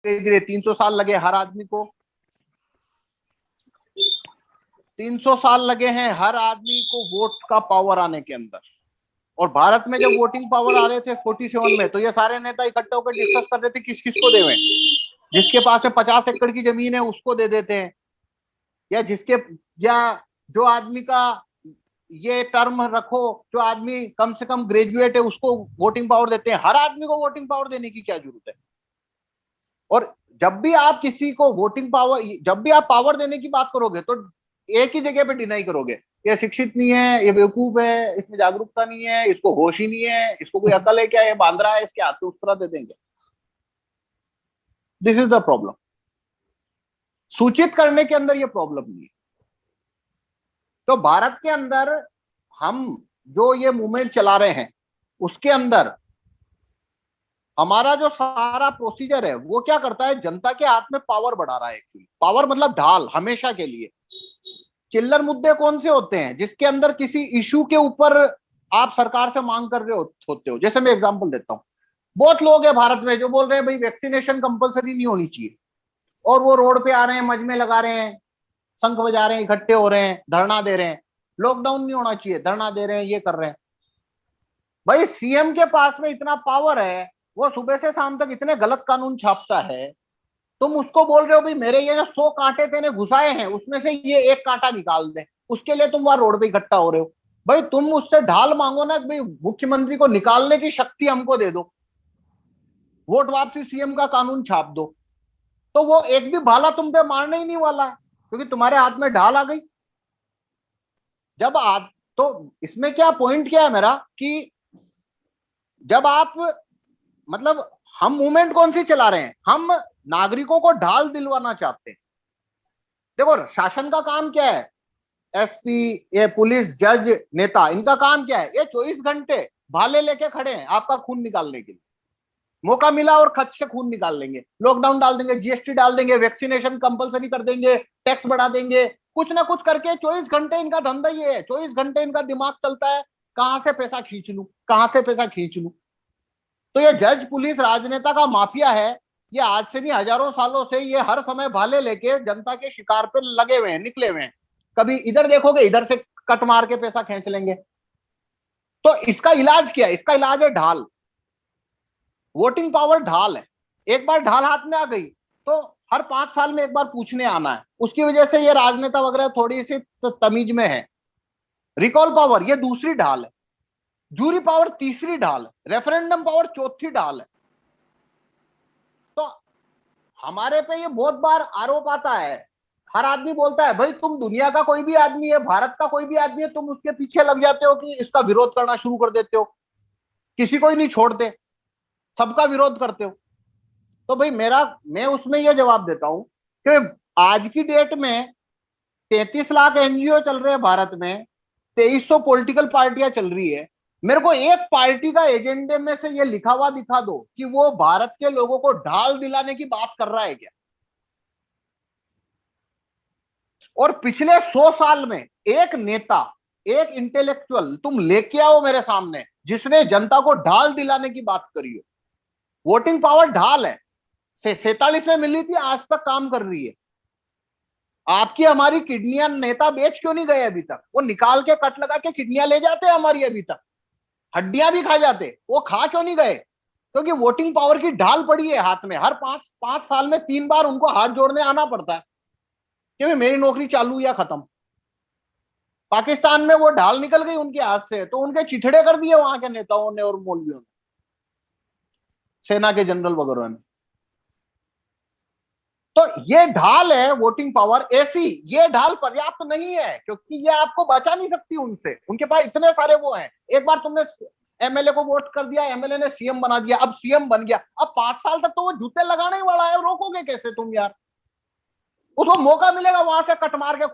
धीरे 300 साल लगे हर आदमी को, 300 साल लगे हैं हर आदमी को वोट का पावर आने के अंदर। और भारत में जब वोटिंग पावर आ रहे थे 47 में, तो ये सारे नेता इकट्ठे होकर डिस्कस कर रहे थे किस किस को देवें। जिसके पास में 50 एकड़ की जमीन है उसको दे देते हैं, या जिसके, या जो आदमी का ये टर्म रखो, जो आदमी कम से कम ग्रेजुएट है उसको वोटिंग पावर देते हैं। हर आदमी को वोटिंग पावर देने की क्या जरूरत है? और जब भी आप किसी को वोटिंग पावर, जब भी आप पावर देने की बात करोगे तो एक ही जगह पे डिनाई करोगे, ये शिक्षित नहीं है, ये बेवकूफ है, इसमें जागरूकता नहीं है, इसको होश ही नहीं है, इसको कोई अकल है क्या, ये बांद्रा है, इसके हाथ में उत्तरा दे देंगे। This is the problem. सूचित करने के अंदर ये प्रॉब्लम नहीं है। तो भारत के अंदर हम जो ये मूवमेंट चला रहे हैं उसके अंदर हमारा जो सारा प्रोसीजर है वो क्या करता है, जनता के हाथ में पावर बढ़ा रहा है। एक्चुअली पावर मतलब ढाल हमेशा के लिए। चिल्लर मुद्दे कौन से होते हैं जिसके अंदर किसी इशू के ऊपर आप सरकार से मांग कर रहे होते हो। जैसे मैं एग्जांपल देता हूं, बहुत लोग हैं भारत में जो बोल रहे हैं भाई वैक्सीनेशन कंपलसरी नहीं होनी चाहिए, और वो रोड पे आ रहे हैं, मजमे लगा रहे हैं, शंख बजा रहे हैं, इकट्ठे हो रहे हैं, धरना दे रहे हैं, लॉकडाउन नहीं होना चाहिए, धरना दे रहे हैं, ये कर रहे हैं। भाई सीएम के पास में इतना पावर है, वो सुबह से शाम तक इतने गलत कानून छापता है, तुम उसको बोल रहे हो भाई मेरे ये जो 100 कांटे तेने घुसाए हैं उसमें से ये एक कांटा निकाल दे, उसके लिए तुम वहां रोड पे इकट्ठा हो रहे हो। भाई तुम उससे ढाल मांगो ना, भाई मुख्यमंत्री को निकालने की शक्ति हमको दे दो, वोट वापसी सीएम का कानून छाप दो, तो वो एक भी भाला तुम पे मारने ही नहीं वाला है, क्योंकि तुम्हारे हाथ में ढाल आ गई। जब आज, तो इसमें क्या पॉइंट क्या है मेरा कि जब आप, मतलब हम मूवमेंट कौन सी चला रहे हैं, हम नागरिकों को ढाल दिलवाना चाहते हैं। देखो शासन का काम क्या है, एसपी, ये पुलिस, जज, नेता, इनका काम क्या है, ये 24 घंटे भाले लेके खड़े हैं आपका खून निकालने के लिए। मौका मिला और खच से खून निकाल लेंगे, लॉकडाउन डाल देंगे, जीएसटी डाल देंगे, वैक्सीनेशन कंपलसरी कर देंगे, टैक्स बढ़ा देंगे, कुछ ना कुछ करके 24 घंटे इनका धंधा ये है। 24 घंटे इनका दिमाग चलता है कहां से पैसा खींच लूं, कहां से पैसा खींच लूं। तो ये जज, पुलिस, राजनेता का माफिया है। ये आज से नहीं, हजारों सालों से ये हर समय भाले लेके जनता के शिकार पे लगे हुए हैं, निकले हुए हैं। कभी इधर देखोगे, इधर से कट मार के पैसा खींच लेंगे। तो इसका इलाज क्या है? इसका इलाज है ढाल। वोटिंग पावर ढाल है। एक बार ढाल हाथ में आ गई तो हर 5 साल में एक बार पूछने आना है। उसकी वजह से ये राजनेता वगैरह थोड़ी सी तमीज में है। रिकॉल पावर ये दूसरी ढाल है, जूरी पावर तीसरी ढाल है, रेफरेंडम पावर चौथी ढाल है। तो हमारे पे ये बहुत बार आरोप आता है, हर आदमी बोलता है भाई तुम दुनिया का कोई भी आदमी है, भारत का कोई भी आदमी है, तुम उसके पीछे लग जाते हो कि इसका विरोध करना शुरू कर देते हो, किसी को ही नहीं छोड़ते, सबका विरोध करते हो। तो भाई मैं उसमें यह जवाब देता हूं कि आज की डेट में 33 लाख एनजीओ चल रहे हैं भारत में, 2300 पॉलिटिकल पार्टियां चल रही है। मेरे को एक पार्टी का एजेंडे में से ये लिखा हुआ दिखा दो कि वो भारत के लोगों को ढाल दिलाने की बात कर रहा है क्या। और पिछले 100 साल में एक नेता, एक इंटेलेक्चुअल तुम लेके आओ मेरे सामने जिसने जनता को ढाल दिलाने की बात करी हो। वोटिंग पावर ढाल है, 47 में मिली थी, आज तक काम कर रही है। आपकी हमारी किडनियां नेता बेच क्यों नहीं गए अभी तक? वो निकाल के कट लगा के किडनियां ले जाते हैं हमारी, अभी तक हड्डियां भी खा जाते, वो खा क्यों नहीं गए? क्योंकि वोटिंग पावर की ढाल पड़ी है हाथ में। हर 5 साल में 3 बार उनको हाथ जोड़ने आना पड़ता है कि मेरी नौकरी चालू या खत्म। पाकिस्तान में वो ढाल निकल गई उनके हाथ से तो उनके चिथड़े कर दिए वहां के नेताओं ने और मौलवियों ने, सेना के जनरल वगैरह ने। तो ये ढाल है वोटिंग पावर। ऐसी ये ढाल पर्याप्त नहीं है क्योंकि ये आपको बचा नहीं सकती उनसे, उनके पास इतने सारे वो हैं। एक बार तुमने एमएलए को वोट कर दिया, एमएलए ने सीएम बना दिया, अब सीएम बन गया, अब 5 साल तक तो वो जूते लगाने ही वाला है, रोकोगे कैसे तुम यार? उसको मौका मिलेगा वहां से कट मार के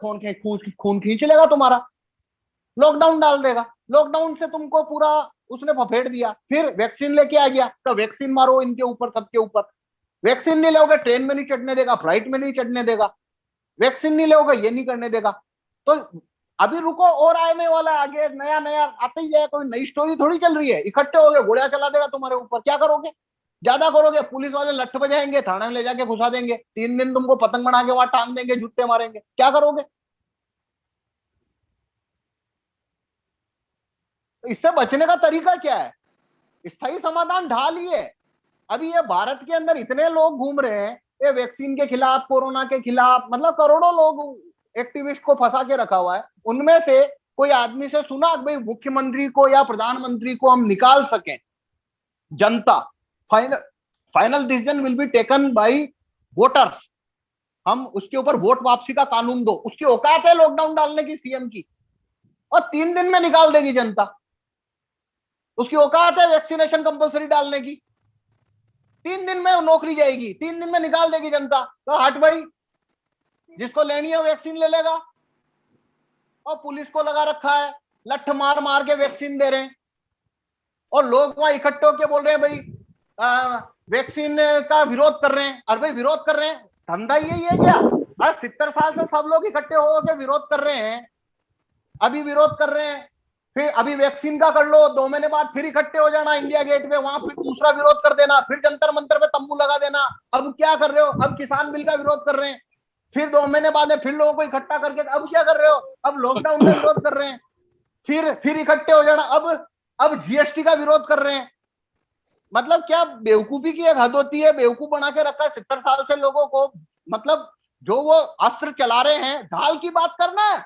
खून खींच लेगा तुम्हारा, लॉकडाउन डाल देगा, लॉकडाउन से तुमको पूरा उसने फफेड़ दिया। फिर वैक्सीन लेके आ गया तो वैक्सीन मारो इनके ऊपर, सबके ऊपर। वैक्सीन नहीं लोगे ट्रेन में नहीं चढ़ने देगा, फ्लाइट में नहीं चढ़ने देगा, वैक्सीन नहीं लोगे ये नहीं करने देगा। तो अभी रुको, और आने वाला है आगे, नया नया आता ही जाए, कोई नई स्टोरी थोड़ी चल रही है। इकट्ठे हो गए, गोलियां चला देगा तुम्हारे ऊपर, क्या करोगे? ज्यादा करोगे पुलिस वाले लठ बजाएंगे, थाने में ले जाके घुसा देंगे, 3 दिन तुमको पतंग बना के वहां टांग देंगे, जुत्ते मारेंगे, क्या करोगे? तो इससे बचने का तरीका क्या है? स्थायी समाधान ढाल ही है। अभी ये भारत के अंदर इतने लोग घूम रहे हैं, ये वैक्सीन के खिलाफ, कोरोना के खिलाफ, मतलब करोड़ों लोग एक्टिविस्ट को फंसा के रखा हुआ है। उनमें से कोई आदमी से सुना कि भाई मुख्यमंत्री को या प्रधानमंत्री को हम निकाल सकें? जनता, final final decision will be taken by voters. हम उसके ऊपर वोट वापसी का कानून दो, उसकी औकात है लॉकडाउन डालने की सीएम की, और 3 दिन में निकाल देगी जनता। उसकी औकात है वैक्सीनेशन कंपलसरी डालने की, 3 दिन में नौकरी जाएगी, 3 दिन में निकाल देगी जनता। तो हट भाई, जिसको लेनी है वैक्सीन ले लेगा। और पुलिस को लगा रखा है, लठ मार मार के वैक्सीन दे रहे हैं, और लोग वहां इकट्ठे होकर बोल रहे हैं भाई वैक्सीन का विरोध कर रहे हैं। अरे भाई विरोध कर रहे हैं, धंधा यही है क्या? अरे 70 साल से सब लोग इकट्ठे होकर विरोध कर रहे हैं, अभी विरोध कर रहे हैं, फिर अभी वैक्सीन का कर लो, 2 महीने बाद फिर इकट्ठे हो जाना इंडिया गेट पे, वहां फिर दूसरा विरोध कर देना, फिर जंतर मंतर पे तंबू लगा देना। अब क्या कर रहे हो? अब किसान बिल का विरोध कर रहे हैं, फिर 2 महीने बाद में फिर लोगों को इकट्ठा करके अब क्या कर रहे हो? अब लॉकडाउन का विरोध कर रहे हैं, फिर इकट्ठे हो जाना, अब जीएसटी का विरोध कर रहे हैं। मतलब क्या बेवकूफी की एक हद होती है, बेवकूफ बना के रखा है 70 साल से लोगों को। मतलब जो वो अस्त्र चला रहे हैं, ढाल की बात करना है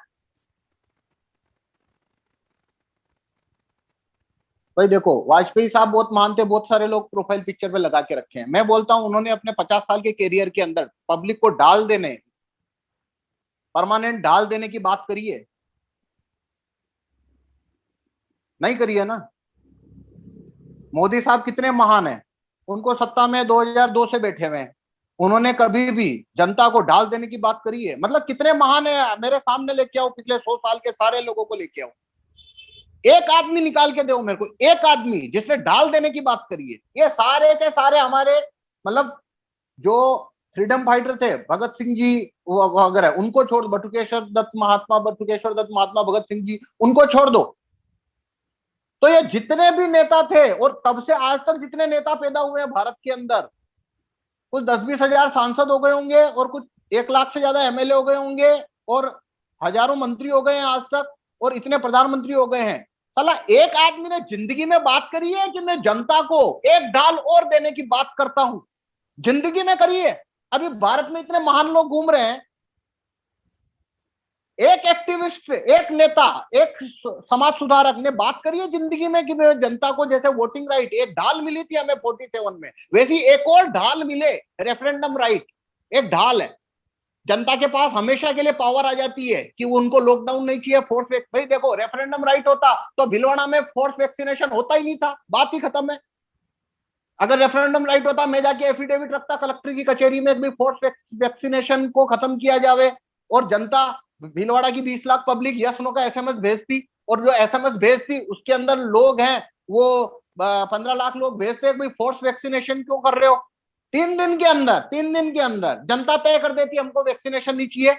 भाई। देखो वाजपेयी साहब बहुत मानते, बहुत सारे लोग प्रोफाइल पिक्चर पे लगा के रखे हैं। मैं बोलता हूं उन्होंने अपने 50 साल के कैरियर के अंदर पब्लिक को डाल देने, परमानेंट ढाल देने की बात करी है? नहीं करी है ना। मोदी साहब कितने महान हैं, उनको सत्ता में 2002 से बैठे हुए हैं, उन्होंने कभी भी जनता को ढाल देने की बात करी है? मतलब कितने महान है, मेरे सामने लेके आओ, पिछले 100 साल के सारे लोगों को लेके आओ, एक आदमी निकाल के दो मेरे को, एक आदमी जिसने ढाल देने की बात करी है। ये सारे के सारे हमारे, मतलब जो फ्रीडम फाइटर थे, भगत सिंह जी वगैरह, उनको छोड़, बटुकेश्वर दत्त महात्मा भगत सिंह जी, उनको छोड़ दो। तो ये जितने भी नेता थे, और तब से आज तक जितने नेता पैदा हुए हैं भारत के अंदर, कुछ 10-20 हजार सांसद हो गए होंगे, और कुछ 1 लाख से ज्यादा एमएलए हो गए होंगे, और हजारों मंत्री हो गए हैं आज तक, और इतने प्रधानमंत्री हो गए हैं। साला एक आदमी ने जिंदगी में बात करी है कि मैं जनता को एक ढाल और देने की बात करता हूं? जिंदगी में करी है? अभी भारत में इतने महान लोग घूम रहे हैं, एक एक्टिविस्ट, एक नेता, एक समाज सुधारक ने बात करी है जिंदगी में कि मैं जनता को, जैसे वोटिंग राइट एक ढाल मिली थी हमें 47 में, वैसी एक और ढाल मिले, रेफरेंडम राइट। एक ढाल है, जनता के पास हमेशा के लिए पावर आ जाती है कि वो, उनको लॉकडाउन नहीं चाहिए, फोर्स भाई देखो रेफरेंडम राइट होता तो भीलवाड़ा में फोर्स वैक्सीनेशन होता ही नहीं था, बात ही खत्म है। अगर रेफरेंडम राइट होता, मैं जाके एफिडेविट रखता कलेक्टर की कचेरी में भी फोर्स वैक्सीनेशन को खत्म किया जावे, और जनता, भीलवाड़ा की 20 लाख पब्लिक यस नो का एसएमएस भेजती, और जो एसएमएस भेजती उसके अंदर लोग हैं वो 15 लाख लोग भेजते हैं, भाई फोर्स वैक्सीनेशन क्यों कर रहे हो? 3 दिन के अंदर जनता तय कर देती हमको वैक्सीनेशन नहीं चाहिए।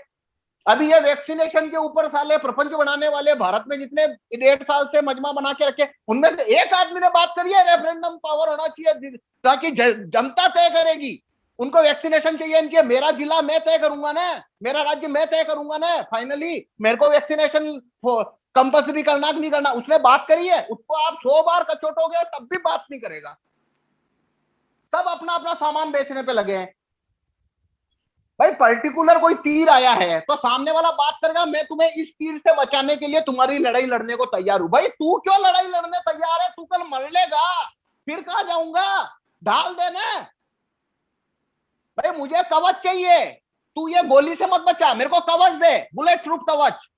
अभी ये वैक्सीनेशन के ऊपर साले प्रपंच बनाने वाले भारत में जितने 1.5 साल से मजमा बना के रखे, उनमें से एक आदमी ने बात करी है रेफरेंडम पावर होना चाहिए, ताकि जनता तय करेगी उनको वैक्सीनेशन चाहिए इनके, मेरा जिला मैं तय करूंगा ना, मेरा राज्य मैं तय करूंगा ना, फाइनली मेरे को वैक्सीनेशन कंपल्सरी करना कि नहीं करना। उसने बात करी है, उसको आप 100 बार कचोटोगे तब भी बात नहीं करेगा। सब अपना अपना सामान बेचने पे लगे हैं भाई। पर्टिकुलर कोई तीर आया है तो सामने वाला बात करेगा, मैं तुम्हें इस तीर से बचाने के लिए तुम्हारी लड़ाई लड़ने को तैयार हूं। भाई तू क्यों लड़ाई लड़ने तैयार है? तू कल मर लेगा, फिर कहां जाऊंगा? ढाल देना भाई, मुझे कवच चाहिए, तू ये गोली से मत बचा, मेरे को कवच दे, बुलेट प्रूफ कवच,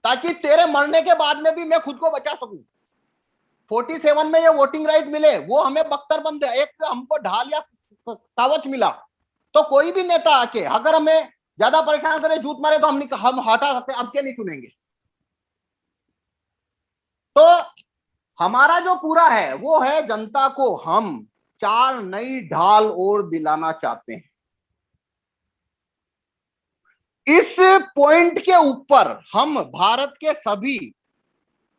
ताकि तेरे मरने के बाद में भी मैं खुद को बचा सकूं। 47 में ये वोटिंग राइट मिले, वो हमें बख्तरबंद है, एक हमको ढाल या कवच मिला। तो कोई भी नेता आके अगर हमें ज्यादा परेशान करे, झूठ मारे, तो हम हटा सकते हैं, अब के नहीं चुनेंगे। तो हमारा जो पूरा है वो है, जनता को हम 4 नई ढाल और दिलाना चाहते हैं। इस पॉइंट के ऊपर हम भारत के सभी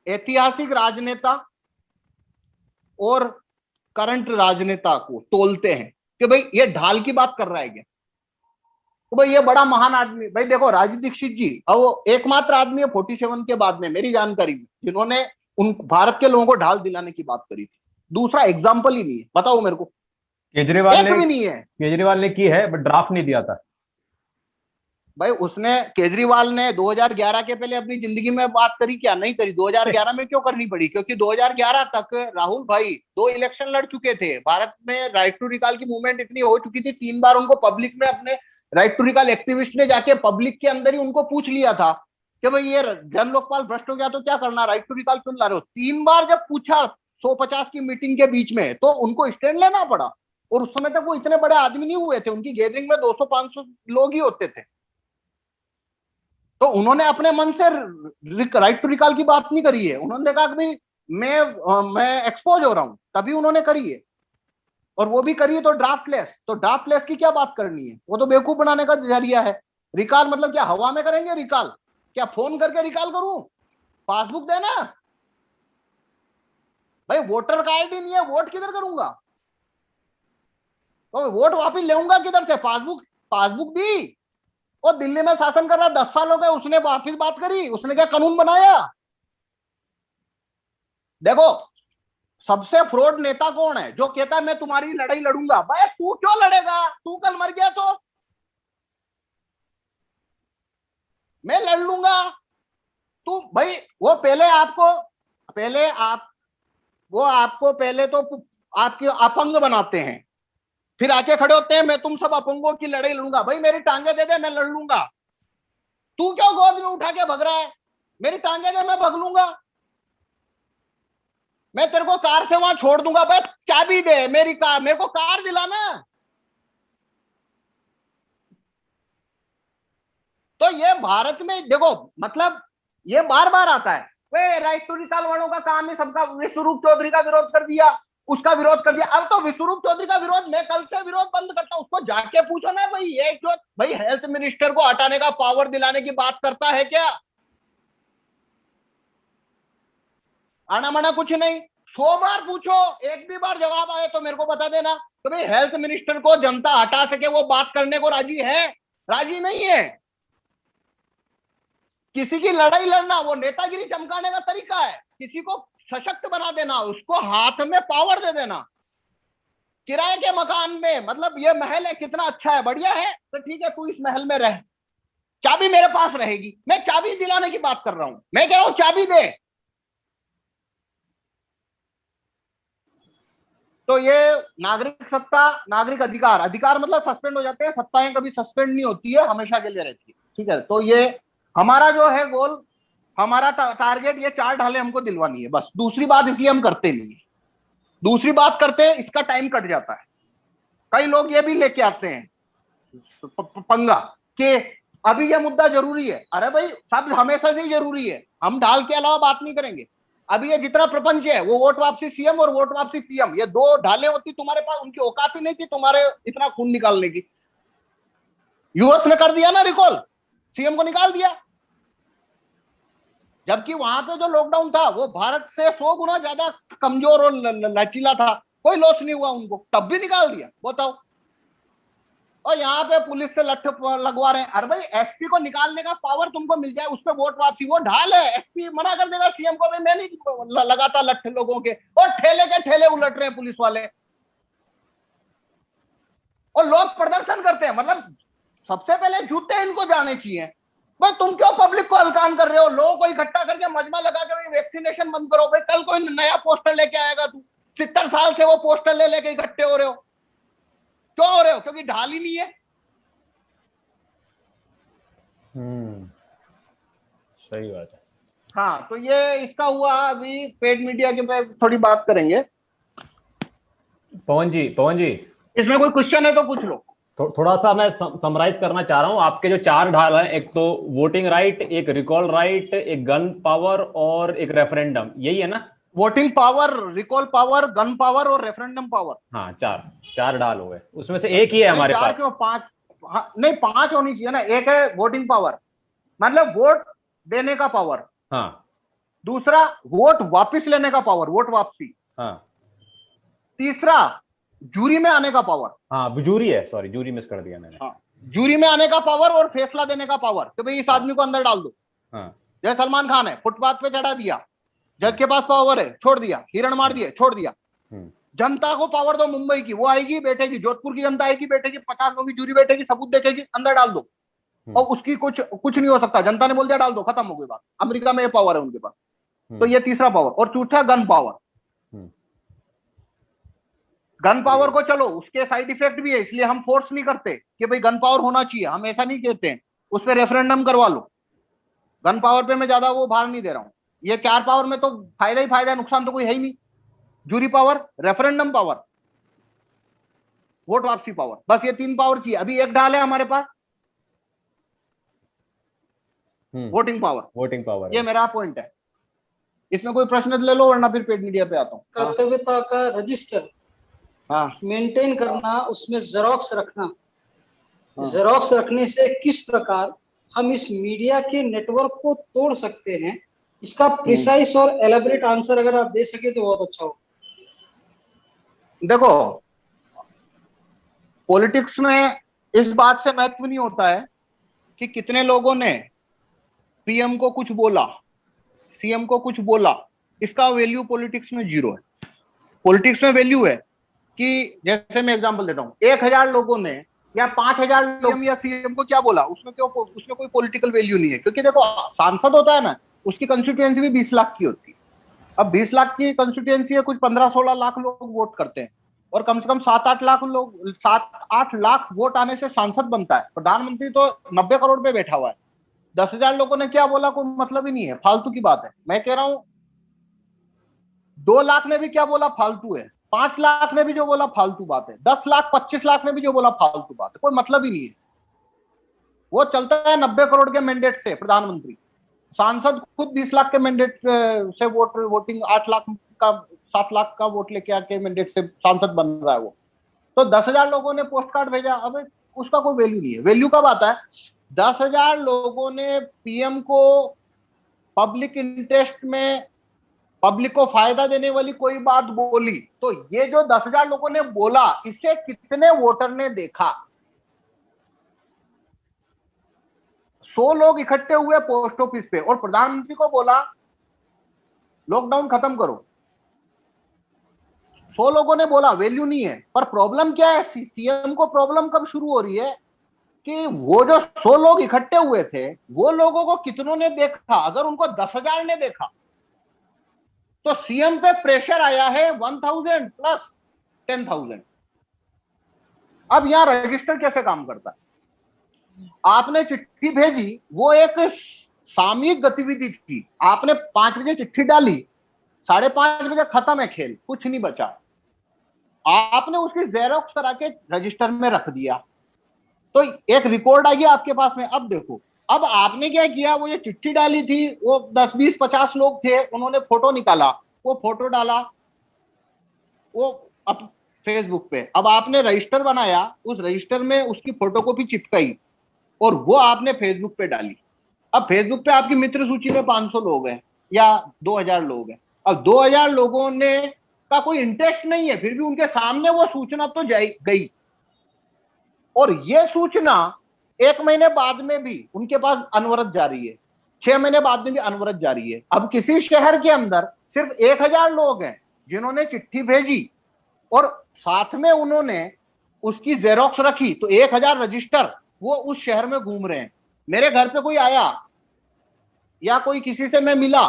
ऐतिहासिक राजनेता और करंट राजनेता को तोलते हैं कि भाई ये ढाल की बात कर रहा है क्या, तो भाई ये बड़ा महान आदमी। भाई देखो राजू दीक्षित जी, अब वो एकमात्र आदमी है 47 के बाद में मेरी जानकारी में जिन्होंने उन भारत के लोगों को ढाल दिलाने की बात करी थी। दूसरा एग्जाम्पल ही नहीं है, बताओ मेरे को, केजरीवाल एक ने भी नहीं है। केजरीवाल ने की है बट ड्राफ्ट नहीं दिया था। भाई उसने, केजरीवाल ने 2011 के पहले अपनी जिंदगी में बात करी क्या, नहीं करी। 2011 में क्यों करनी पड़ी, क्योंकि 2011 तक राहुल भाई 2 इलेक्शन लड़ चुके थे। भारत में राइट टू रिकॉल की मूवमेंट इतनी हो चुकी थी, 3 बार उनको पब्लिक में अपने राइट टू रिकॉल एक्टिविस्ट ने जाके पब्लिक के अंदर ही उनको पूछ लिया था कि भाई ये जन लोकपाल भ्रष्ट हो गया तो क्या करना, राइट टू रिकॉल क्यों ला रहे हो। 3 बार जब पूछा 150 की मीटिंग के बीच में, तो उनको स्टैंड लेना पड़ा। और उस समय तक वो इतने बड़े आदमी नहीं हुए थे, उनकी गैदरिंग में 200-500 लोग ही होते थे। तो उन्होंने अपने मन से राइट टू रिकॉल की बात नहीं करी है। उन्होंने देखा कि भाई मैं एक्सपोज हो रहा हूं, तभी उन्होंने करी है। और वो भी करी है तो ड्राफ्टलेस। तो ड्राफ्टलेस की क्या बात करनी है, वो तो बेवकूफ बनाने का जरिया है। रिकॉल मतलब क्या, हवा में करेंगे रिकॉल, क्या फोन करके रिकॉल करूं, पासबुक देना। भाई वोटर कार्ड ही नहीं है, वोट किधर करूंगा, तो वोट वापिस लेऊंगा किधर से, पासबुक पासबुक दी। वो दिल्ली में शासन कर रहा 10 साल हो गए, उसने वापिस बात करी, उसने क्या कानून बनाया। देखो सबसे फ्रॉड नेता कौन है, जो कहता है मैं तुम्हारी लड़ाई लड़ूंगा। भाई तू क्यों लड़ेगा, तू कल मर गया तो मैं लड़ लूंगा। तू भाई वो पहले तो आपके अपंग बनाते हैं, फिर आके खड़े होते हैं मैं तुम सब अपंगों की लड़ाई लड़ूंगा। भाई मेरी टांगे दे दे, मैं लड़ लूंगा। तू क्यों गोद में उठा के भग रहा है, मेरी टांगे दे, मैं भग लूंगा। मैं तेरे को कार से वहां छोड़ दूंगा, भाई चाबी दे मेरी कार, मेरे को कार दिलाना। तो ये भारत में देखो, मतलब ये बार बार आता है, वे राइट टू रिकॉल वालों का काम है सबका। विश्वरूप चौधरी का विरोध कर दिया, उसका विरोध कर दिया। अब तो विश्वरूप चौधरी का विरोध मैं कल से विरोध बंद करता हूं, उसको जाके पूछो ना भाई, ये जो भाई हेल्थ मिनिस्टर को हटाने का पावर दिलाने की बात करता है क्या, आना मना कुछ नहीं। 100 बार पूछो, एक भी बार जवाब आए तो मेरे को बता देना। तो भाई हेल्थ मिनिस्टर को जनता हटा सके वो बात करने को राजी है, राजी नहीं है। किसी की लड़ाई लड़ना वो नेतागिरी चमकाने का तरीका है, किसी को सशक्त बना देना, उसको हाथ में पावर दे देना। किराए के मकान में, मतलब ये महल है कितना अच्छा है, बढ़िया है, तो ठीक है तू इस महल में रह, चाबी मेरे पास रहेगी। मैं चाबी दिलाने की बात कर रहा हूं, मैं कह रहा हूं चाबी दे। तो ये नागरिक सत्ता, नागरिक अधिकार, अधिकार मतलब सस्पेंड हो जाते हैं, सत्ताएं कभी सस्पेंड नहीं होती है, हमेशा के लिए रहती है। ठीक है, तो ये हमारा जो है गोल, हमारा टारगेट ये 4 ढालें हमको दिलवानी है बस। दूसरी बात इसलिए हम करते नहीं है, दूसरी बात करते हैं इसका टाइम कट जाता है। कई लोग ये भी लेके आते हैं पंगा कि अभी ये मुद्दा जरूरी है। अरे भाई सब हमेशा से ही जरूरी है, हम ढाल के अलावा बात नहीं करेंगे। अभी ये जितना प्रपंच है वो वोट वापसी सीएम और वोट वापसी पीएम, ये 2 ढालें होती तुम्हारे पास, उनकी औकात ही नहीं थी तुम्हारे इतना खून निकालने की। यूएस ने कर दिया ना रिकॉल, सीएम को निकाल दिया, जबकि वहां पे जो लॉकडाउन था वो भारत से 100 गुना ज्यादा कमजोर और लचीला था, कोई लॉस नहीं हुआ उनको, तब भी निकाल दिया। बताओ, और यहाँ पे पुलिस से लठ लगवा रहे हैं। अरे भाई एसपी को निकालने का पावर तुमको मिल जाए, उस पर वोट वापसी, वो ढाल है। एसपी मना कर देगा सीएम को, भाई मैं नहीं लगाता लठ लोगों के, और ठेले के ठेले उलट रहे हैं पुलिस वाले, और लोग प्रदर्शन करते हैं। मतलब सबसे पहले जूते इनको जाने चाहिए। भाई तुम क्यों पब्लिक को हलकान कर रहे हो, लोगों को इकट्ठा करके मजमा लगा के वैक्सीनेशन बंद करो। भाई कल कोई नया पोस्टर लेके आएगा, तू 70 साल से वो पोस्टर ले लेके इकट्ठे हो रहे हो, क्यों हो रहे हो, क्योंकि ढाल ही नहीं है। सही बात है। हाँ, तो ये इसका हुआ। अभी पेड मीडिया के पे थोड़ी बात करेंगे। पवन जी इसमें कोई क्वेश्चन है तो पूछ लो। थोड़ा सा मैं समराइज करना चाह रहा हूं। आपके जो 4 ढाल हैं, एक तो वोटिंग राइट, एक रिकॉल राइट, एक गन पावर और एक रेफरेंडम, यही है ना? Voting power, recall power, gun power और रेफरेंडम पावर। हाँ, चार ढाल हो गए, उसमें से एक ही है हमारे पास। 4 क्यों 5? हाँ, नहीं 5 होनी चाहिए ना। एक है वोटिंग पावर, मतलब वोट देने का पावर। हाँ। दूसरा वोट वापिस लेने का पावर, वोट वापसी। हाँ। तीसरा, जूरी में आने का पावर। हाँ जूरी है, सॉरी जूरी मिस कर दिया मैंने। हाँ, जूरी में आने का पावर और फैसला देने का पावर कि भाई इस आदमी को अंदर डाल दो। हाँ जैसे सलमान खान है, फुटपाथ पे चढ़ा दिया, जज के पास पावर है, छोड़ दिया, हिरण मार दिए, छोड़ दिया। जनता को पावर दो मुंबई की, वो आएगी बैठेगी, जोधपुर की जनता आएगी बैठेगी, 50 लोगों की जूरी बैठेगी, सबूत देखेगी, अंदर डाल दो, और उसकी कुछ नहीं हो सकता। जनता ने बोल दिया डाल दो, खत्म हो गई बात। अमेरिका में ये पावर है उनके पास। तो ये तीसरा पावर। और चौथा गन पावर। गन पावर को चलो उसके साइड इफेक्ट भी है, इसलिए हम फोर्स नहीं करते कि भाई गन पावर होना चाहिए, हम ऐसा नहीं कहते हैं। उस पर रेफरेंडम करवा लो। गन पावर पे मैं ज्यादा वो भार नहीं दे रहा हूं। ये 4 पावर में तो फायदा ही फायदा है, नुकसान तो कोई है ही नहीं। Jury power, referendum power, vote वापसी पावर, बस ये 3 पावर चाहिए। अभी एक ढाल है हमारे पास, वोटिंग पावर। वोटिंग पावर, ये मेरा पॉइंट है। इसमें कोई प्रश्न ले लो, वरना फिर पेड मीडिया पे आता हूँ। कर्तव्यता का रजिस्टर मेंटेन करना, उसमें जेरोक्स रखना, जेरोक्स रखने से किस प्रकार हम इस मीडिया के नेटवर्क को तोड़ सकते हैं, इसका प्रिसाइज और एलेबरेट आंसर अगर आप दे सके तो बहुत अच्छा हो। देखो, पॉलिटिक्स में इस बात से महत्व नहीं होता है कि कितने लोगों ने पीएम को कुछ बोला, सीएम को कुछ बोला, इसका वैल्यू पॉलिटिक्स में 0 है। पॉलिटिक्स में वैल्यू है कि जैसे मैं एग्जांपल देता हूं, 1000 लोगों ने या 5000 लोगों या सीएम को क्या बोला, उसमें कोई पॉलिटिकल वैल्यू नहीं है। क्योंकि देखो, सांसद होता है ना, उसकी कंस्टिट्यूएंसी भी 20 लाख की होती है। अब 20 लाख की कंस्टिट्यूएंसी है, कुछ 15-16 लाख लोग वोट करते हैं, और कम से कम 7-8 लाख वोट आने से सांसद बनता है। प्रधानमंत्री तो 90 करोड़ पे बैठा हुआ है। 10,000 लोगों ने क्या बोला, कोई मतलब ही नहीं है, फालतू की बात है। मैं कह रहा हूं 2 लाख ने भी क्या बोला, फालतू है। 5 लाख ने भी जो बोला, फालतू बात है। 10 लाख 25 लाख ने भी जो बोला, फालतू बात है, कोई मतलब ही नहीं है। वो चलता है 90 करोड़ के मैंडेट से प्रधानमंत्री। सांसद खुद 20 लाख के मैंडेट से वोटिंग 8 लाख का 7 लाख का वोट लेके आके मैंडेट से सांसद बन रहा है वो। तो 10,000 लोगों ने पोस्ट कार्ड भेजा, अब उसका कोई वैल्यू नहीं है। वैल्यू कब आता है, 10,000 लोगों ने पीएम को पब्लिक इंटरेस्ट में, पब्लिक को फायदा देने वाली कोई बात बोली, तो ये जो 10,000 लोगों ने बोला, इसे कितने वोटर ने देखा। 100 लोग इकट्ठे हुए पोस्ट ऑफिस पे और प्रधानमंत्री को बोला लॉकडाउन खत्म करो, 100 लोगों ने बोला, वैल्यू नहीं है। पर प्रॉब्लम क्या है, सीएम को प्रॉब्लम कब शुरू हो रही है कि वो जो 100 लोग इकट्ठे हुए थे, वो लोगों को कितनों ने देखा। अगर उनको 10,000 ने देखा तो सीएम पे प्रेशर आया है 1000 प्लस 10,000। अब यहां रजिस्टर कैसे काम करता है, आपने चिट्ठी भेजी, वो एक सामयिक गतिविधि थी। आपने 5 बजे चिट्ठी डाली, 5:30 बजे खत्म है खेल, कुछ नहीं बचा। आपने उसकी जेरोक्स करा के रजिस्टर में रख दिया, तो एक रिकॉर्ड आ गया आपके पास में। अब देखो, अब आपने क्या किया, वो जो चिट्ठी डाली थी, वो 10, 20, 50 लोग थे, उन्होंने फोटो निकाला, वो फोटो डाला वो अब फेसबुक पे। अब आपने रजिस्टर बनाया, उस रजिस्टर में उसकी फोटोकॉपी चिपकाई और वो आपने फेसबुक पे डाली। अब फेसबुक पे आपकी मित्र सूची में 500 लोग हैं या 2,000 लोग हैं। अब 2,000 लोगों ने का कोई इंटरेस्ट नहीं है, फिर भी उनके सामने वो सूचना तो गई, और ये सूचना 1 महीने बाद में भी उनके पास अनवरत जारी है, 6 महीने बाद में भी अनवरत जारी है। अब किसी शहर के अंदर सिर्फ 1,000 लोग हैं जिन्होंने चिट्ठी भेजी और साथ में उन्होंने उसकी जेरोक्स रखी, तो 1,000 रजिस्टर वो उस शहर में घूम रहे हैं। मेरे घर पे कोई आया या कोई किसी से मैं मिला,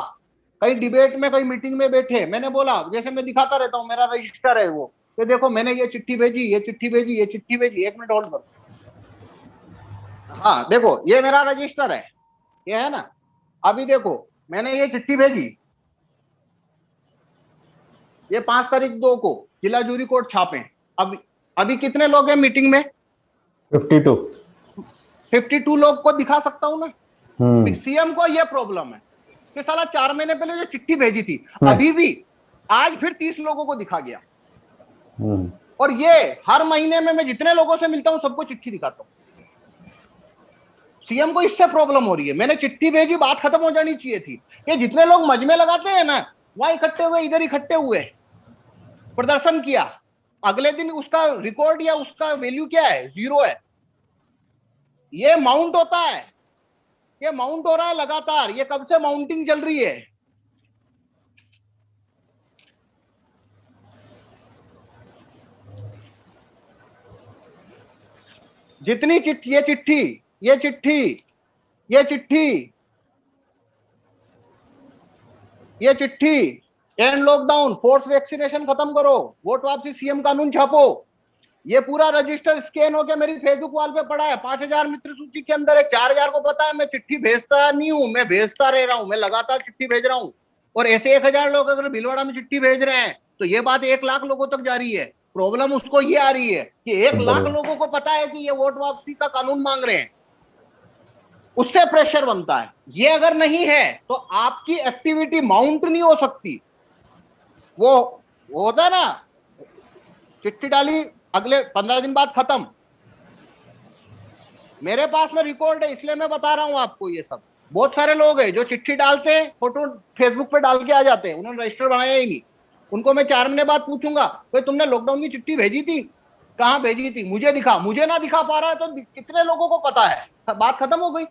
कहीं डिबेट में, कहीं मीटिंग में बैठे, मैंने बोला, जैसे मैं दिखाता रहता हूं, मेरा रजिस्टर है वो, तो देखो मैंने ये चिट्ठी भेजी, ये चिट्ठी भेजी, ये चिट्ठी भेजी। 1 मिनट होल्ड करो। हाँ देखो, ये मेरा रजिस्टर है, ये है ना। अभी देखो, मैंने ये चिट्ठी भेजी, ये 5 तारीख 2 को जिला जूरी कोर्ट छापे। अभी कितने लोग हैं मीटिंग में, 52 लोग को दिखा सकता हूं ना। सीएम को यह प्रॉब्लम है कि साला 4 महीने पहले जो चिट्ठी भेजी थी, अभी भी आज फिर 30 लोगों को दिखा गया। और ये हर महीने में मैं जितने लोगों से मिलता हूं सबको चिट्ठी दिखाता हूं। सीएम को इससे प्रॉब्लम हो रही है। मैंने चिट्ठी भेजी, बात खत्म हो जानी चाहिए थी। ये जितने लोग मजमे लगाते हैं ना, वहां इकट्ठे हुए, इधर इकट्ठे हुए, प्रदर्शन किया, अगले दिन उसका रिकॉर्ड या उसका वैल्यू क्या है, 0 है। ये माउंट होता है, ये माउंट हो रहा है लगातार। ये कब से माउंटिंग चल रही है? जितनी चिट्ठी, ये चिट्ठी, ये चिट्ठी, ये चिट्ठी, ये चिट्ठी, एंड लॉकडाउन, फोर्स वैक्सीनेशन खत्म करो, वोट वापसी, सीएम कानून छापो, ये पूरा रजिस्टर स्कैन होकर मेरी फेसबुक वॉल पे पड़ा है। 5,000 मित्र सूची के अंदर है। 4,000 को पता है मैं चिट्ठी भेजता नहीं हूं, मैं भेजता रह रहा हूं, मैं लगातार चिट्ठी भेज रहा हूं। और ऐसे 1,000 लोग अगर भीलवाड़ा में चिट्ठी भेज रहे हैं तो ये बात 1 लाख लोगों तक जा रही है। प्रॉब्लम उसको ये आ रही है कि 1 लाख लोगों को पता है कि ये वोट वापसी का कानून मांग रहे हैं, उससे प्रेशर बनता है। ये अगर नहीं है तो आपकी एक्टिविटी माउंट नहीं हो सकती। वो होता है ना, चिट्ठी डाली, अगले 15 दिन बाद खत्म। मेरे पास में रिकॉर्ड है, इसलिए मैं बता रहा हूं आपको ये सब। बहुत सारे लोग हैं जो चिट्ठी डालते हैं, फोटो फेसबुक पे डाल के आ जाते हैं, उन्होंने रजिस्टर बनाया ही नहीं। उनको मैं 4 महीने बाद पूछूंगा, भाई तुमने लॉकडाउन की चिट्ठी भेजी थी, कहाँ भेजी थी, मुझे दिखा। मुझे ना दिखा पा रहा है तो कितने लोगों को पता है? बात खत्म हो गई।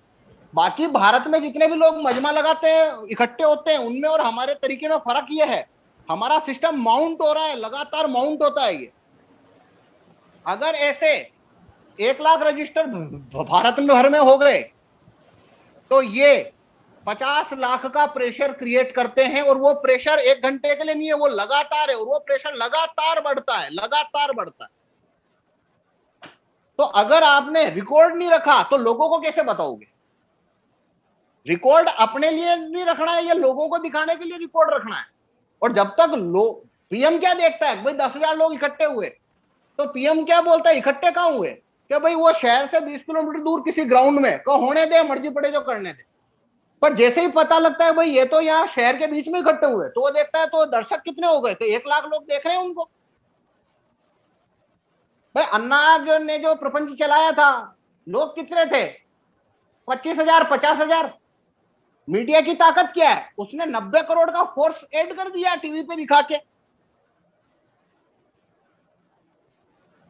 बाकी भारत में जितने भी लोग मजमा लगाते हैं, इकट्ठे होते हैं, उनमें और हमारे तरीके में फर्क ये है, हमारा सिस्टम माउंट हो रहा है, लगातार माउंट होता है। ये अगर ऐसे 1 लाख रजिस्टर भारत में भर में हो गए तो ये 50 लाख का प्रेशर क्रिएट करते हैं। और वो प्रेशर 1 घंटे के लिए नहीं है, वो लगातार है, और वो प्रेशर लगातार बढ़ता है, लगातार बढ़ता है। तो अगर आपने रिकॉर्ड नहीं रखा तो लोगों को कैसे बताओगे? रिकॉर्ड अपने लिए नहीं रखना है, ये लोगों को दिखाने के लिए रिकॉर्ड रखना है। और जब तक लोग, पीएम क्या देखता है, भाई 10,000 लोग इकट्ठे हुए, तो पीएम क्या बोलता है, इकट्ठे कहां हुए? कि भाई वो शहर से 20 किलोमीटर दूर किसी ग्राउंड में, को होने दे, मर्जी पड़े जो करने दे। पर जैसे ही पता लगता है भाई ये तो यहाँ शहर के बीच में इकट्ठे हुए, तो वो देखता है तो दर्शक कितने हो गए, तो 1 लाख लोग देख रहे हैं उनको। भाई अन्ना ने जो प्रपंच चलाया था, लोग कितने थे? 25,000, 50,000। मीडिया की ताकत क्या है? उसने 90 करोड़ का फोर्स ऐड कर दिया टीवी पे दिखा के।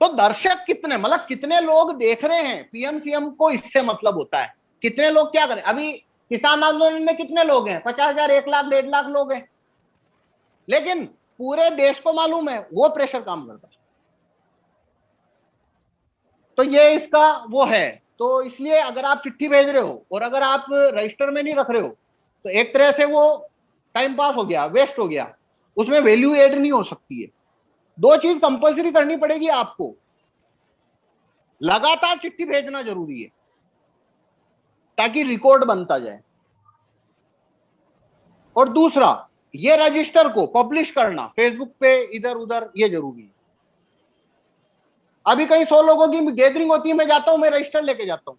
तो दर्शक कितने, मतलब कितने लोग देख रहे हैं पीएम सीएम को, इससे मतलब होता है कितने लोग क्या करें। अभी किसान आंदोलन में कितने लोग हैं? 50,000, 1 लाख, 1.5 लाख लोग हैं। लेकिन पूरे देश को मालूम है वो प्रेशर काम करता है। तो ये इसका वो है। तो इसलिए अगर आप चिट्ठी भेज रहे हो और अगर आप रजिस्टर में नहीं रख रहे हो तो एक तरह से वो टाइम पास हो गया, वेस्ट हो गया, उसमें वैल्यू ऐड नहीं हो सकती है। 2 चीज कंपलसरी करनी पड़ेगी आपको। लगातार चिट्ठी भेजना जरूरी है ताकि रिकॉर्ड बनता जाए, और दूसरा ये रजिस्टर को पब्लिश करना फेसबुक पे इधर उधर, ये जरूरी है। अभी कहीं 100 लोगों की गैदरिंग होती है, मैं जाता हूं, मैं रजिस्टर लेके जाता हूं,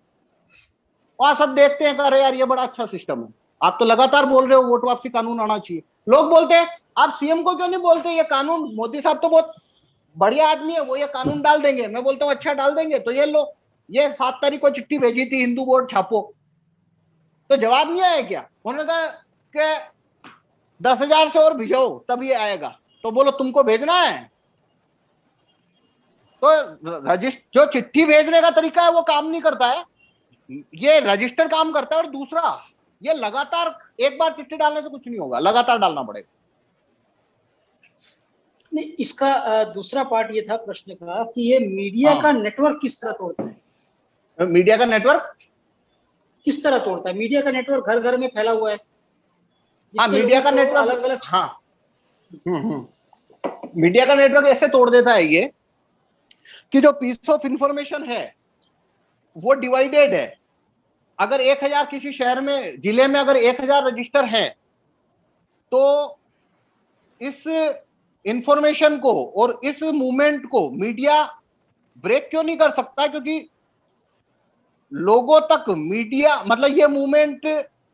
वहां सब देखते हैं, अरे यार ये बड़ा अच्छा सिस्टम है, आप तो लगातार बोल रहे हो वोट वापसी कानून आना चाहिए। लोग बोलते हैं आप सीएम को क्यों नहीं बोलते, ये कानून, मोदी साहब तो बहुत बढ़िया आदमी है, वो ये कानून डाल देंगे। मैं बोलता हूँ अच्छा डाल देंगे, तो ये लो, ये 7 तारीख को चिट्ठी भेजी थी, हिंदू बोर्ड छापो। तो जवाब नहीं आया क्या? उन्होंने कहा कि 10,000 से और भिजाओ तब ये आएगा। तो बोलो तुमको भेजना है? तो रजिस्टर, जो चिट्ठी भेजने का तरीका है वो काम नहीं करता है, ये रजिस्टर काम करता है। और दूसरा, ये लगातार, एक बार चिट्ठी डालने से कुछ नहीं होगा, लगातार डालना पड़ेगा। नहीं, इसका दूसरा पार्ट ये था प्रश्न का कि ये मीडिया का नेटवर्क किस तरह तोड़ता है? मीडिया का नेटवर्क किस तरह तोड़ता है? मीडिया का नेटवर्क घर घर में फैला हुआ है। हाँ, मीडिया का नेटवर्क अलग अलग, हाँ, मीडिया का नेटवर्क ऐसे तोड़ देता है ये कि जो पीस ऑफ इंफॉर्मेशन है वो डिवाइडेड है। अगर 1,000 किसी शहर में, जिले में अगर 1,000 रजिस्टर है, तो इस इंफॉर्मेशन को और इस मूवमेंट को मीडिया ब्रेक क्यों नहीं कर सकता? क्योंकि लोगों तक मीडिया, मतलब ये मूवमेंट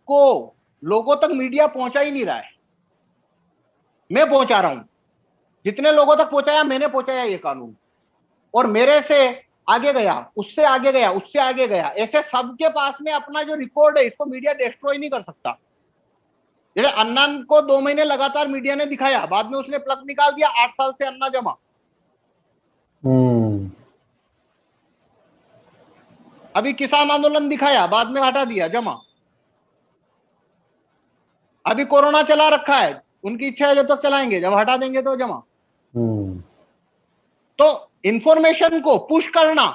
को लोगों तक मीडिया पहुंचा ही नहीं रहा है। मैं पहुंचा रहा हूं, जितने लोगों तक पहुंचाया मैंने पहुंचाया ये कानून, और मेरे से आगे गया, उससे आगे गया, उससे आगे गया, ऐसे सबके पास में अपना जो रिकॉर्ड है, इसको मीडिया डिस्ट्रॉय नहीं कर सकता। जैसे अन्ना को 2 महीने लगातार मीडिया ने दिखाया, बाद में उसने प्लग निकाल दिया, 8 साल से अन्ना जमा। अभी किसान आंदोलन दिखाया, बाद में हटा दिया जमा। अभी कोरोना चला रखा है, उनकी इच्छा है जब तक चलाएंगे, जब हटा देंगे तो जमा। तो इंफॉर्मेशन को पुश करना,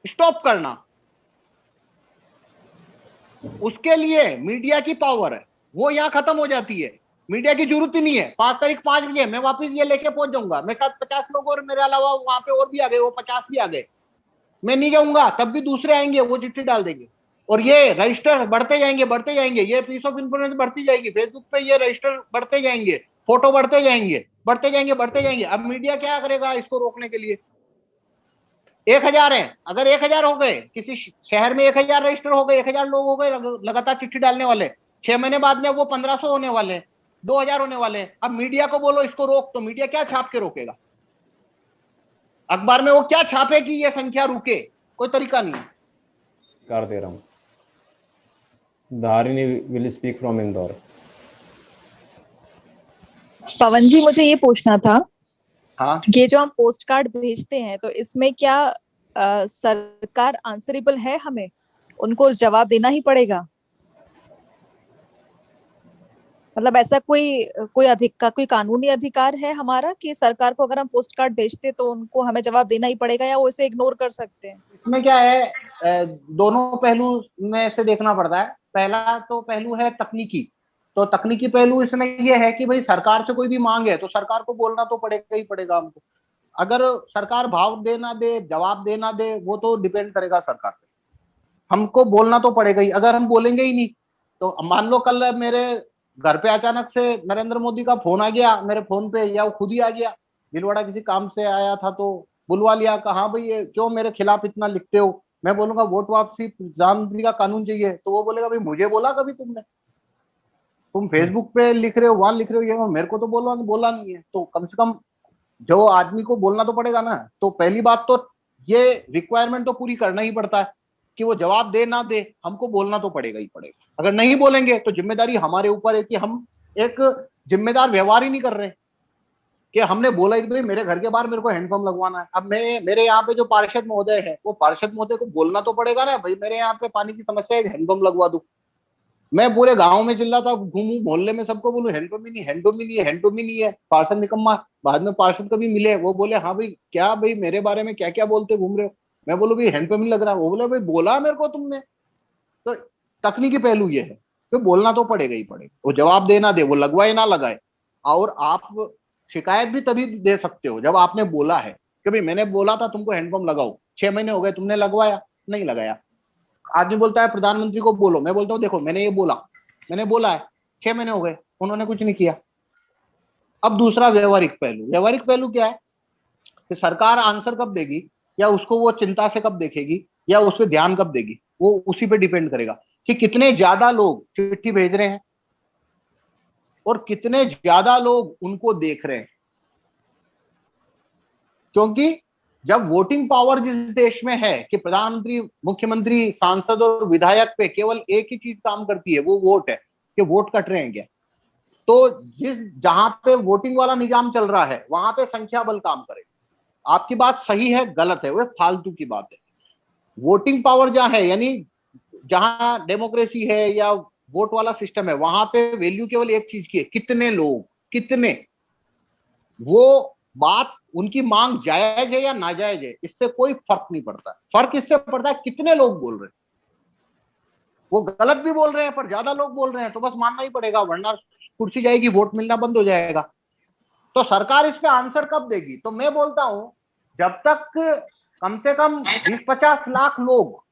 स्टॉप करना, उसके लिए मीडिया की पावर है, वो यहां खत्म हो जाती है। मीडिया की जरूरत ही नहीं है। 5 तारीख 5 बजे मैं वापस ये लेके पहुंच जाऊंगा, मेरे साथ 50 लोग और मेरे अलावा वहां पे और भी आ गए, वो 50 भी आ गए, मैं नहीं जाऊंगा, तब भी दूसरे आएंगे, वो चिट्ठी डाल देंगे और ये रजिस्टर बढ़ते जाएंगे, बढ़ते जाएंगे, ये पीस ऑफ इंफॉर्मेशन बढ़ती जाएगी, फेसबुक पे ये रजिस्टर बढ़ते जाएंगे, फोटो बढ़ते जाएंगे, बढ़ते जाएंगे, बढ़ते जाएंगे। अब मीडिया क्या करेगा इसको रोकने के लिए? 1000 है, अगर 1000 हो गए, किसी शहर में 1000 रजिस्टर हो गए, 1000 लोग हो गए लगातार चिट्ठी डालने वाले, 6 महीने बाद में वो 1500 होने वाले, 2000 होने वाले। अब मीडिया को बोलो इसको रोक, तो मीडिया क्या छाप के रोकेगा? अखबार में वो क्या छापे कि ये संख्या रुके? कोई तरीका नहीं। कर दे रहा हूं। Dharini will speak from Indore. Pawan ji, मुझे ये पूछना था, हाँ, ये जो हम पोस्ट कार्ड भेजते हैं तो इसमें क्या सरकार आंसरेबल है? हमें उनको जवाब देना ही पड़ेगा? मतलब ऐसा कोई कानूनी अधिकार है हमारा कि सरकार को अगर हम पोस्ट कार्ड भेजते तो उनको हमें जवाब देना ही पड़ेगा, या वो इसे इग्नोर कर सकते हैं? इसमें क्या है, दोनों पहलू में से देखना पड़ता है। पहला तो पहलू है तकनीकी, तो तकनीकी पहलू इसमें यह है कि भाई सरकार से कोई भी मांग है तो सरकार को बोलना तो पड़ेगा ही पड़ेगा हमको। अगर सरकार भाव दे ना दे, जवाब दे ना दे, वो तो डिपेंड करेगा सरकार पे, हमको बोलना तो पड़ेगा ही। अगर हम बोलेंगे ही नहीं तो मान लो कल मेरे घर पे अचानक से नरेंद्र मोदी का फोन आ गया मेरे फोन पे, या वो खुद ही आ गया, भीलवाड़ा किसी काम से आया था तो बुलवा लिया, कहा भाई ये क्यों मेरे खिलाफ इतना लिखते हो? मैं बोलूंगा वोट वापसी प्रधानमंत्री का कानून चाहिए, तो वो बोलेगा भाई मुझे बोला कभी तुमने? तुम फेसबुक पे लिख रहे हो, वहां लिख रहे हो, ये मेरे को तो बोला नहीं है। तो कम से कम जो आदमी को बोलना तो पड़ेगा ना। तो पहली बात तो ये रिक्वायरमेंट तो पूरी करना ही पड़ता है कि वो जवाब दे ना दे, हमको बोलना तो पड़ेगा ही पड़ेगा। अगर नहीं बोलेंगे तो जिम्मेदारी हमारे ऊपर है कि हम एक जिम्मेदार व्यवहार ही नहीं कर रहे, कि हमने बोला ही भाई मेरे घर के बाहर मेरे को हैंडपंप लगवाना है। अब मेरे यहाँ पे जो पार्षद महोदय है, वो पार्षद महोदय को बोलना तो पड़ेगा ना, भाई मेरे यहाँ पे पानी की समस्या है, हैंडपंप लगवा दो। मैं पूरे गांव में चिल्लाता घूमू, मोहल्ले में सबको बोलूं हैंडपंप ही नहीं, हैंडपंप ही नहीं है, हैंडपंप ही नहीं है। पार्षद निकम्मा, बाद में पार्षद कभी मिले, वो बोले हाँ भाई क्या भाई मेरे बारे में क्या क्या बोलते घूम रहे हो? मैं बोलूं भाई हैंडपंप नहीं लग रहा, वो बोले भाई बोला मेरे को तुमने। तो तकनीकी पहलू ये है कि बोलना तो पड़ेगा ही पड़ेगा, वो जवाब देना दे, वो लगवाए ना लगाए। और आप शिकायत भी तभी दे सकते हो जब आपने बोला है कि भाई मैंने बोला था तुमको हैंडपंप लगाओ, 6 महीने हो गए, तुमने लगवाया नहीं लगाया। आदमी बोलता है प्रधानमंत्री को बोलो, मैं बोलता हूँ देखो मैंने ये बोला, मैंने बोला है, 6 महीने हो गए, उन्होंने कुछ नहीं किया। अब दूसरा व्यवहारिक पहलू, व्यवहारिक पहलू क्या है कि सरकार आंसर कब देगी, या उसको वो चिंता से कब देखेगी, या उस पर ध्यान कब देगी, वो उसी पे डिपेंड करेगा कि कितने ज्यादा लोग चिट्ठी भेज रहे हैं और कितने ज्यादा लोग उनको देख रहे हैं। क्योंकि जब वोटिंग पावर जिस देश में है कि प्रधानमंत्री, मुख्यमंत्री, सांसद और विधायक पे केवल एक ही चीज काम करती है, वो वोट है, कि वोट कट रहे हैं क्या। तो जहां पे वोटिंग वाला निजाम चल रहा है वहां पे संख्या बल काम करे। आपकी बात सही है, गलत है, वो फालतू की बात है। वोटिंग पावर जहां है, यानी जहां डेमोक्रेसी है या वोट वाला सिस्टम है, वहां पे वैल्यू केवल एक चीज की है, कितने लोग, कितने। वो बात उनकी मांग जायज है या नाजायज है, इससे कोई फर्क नहीं पड़ता। फर्क इससे पड़ता है कितने लोग बोल रहे हैं। वो गलत भी बोल रहे हैं पर ज्यादा लोग बोल रहे हैं तो बस मानना ही पड़ेगा, वरना कुर्सी जाएगी, वोट मिलना बंद हो जाएगा। तो सरकार इस पे आंसर कब देगी? तो मैं बोलता हूं जब तक कम से कम 20-50 लाख लोग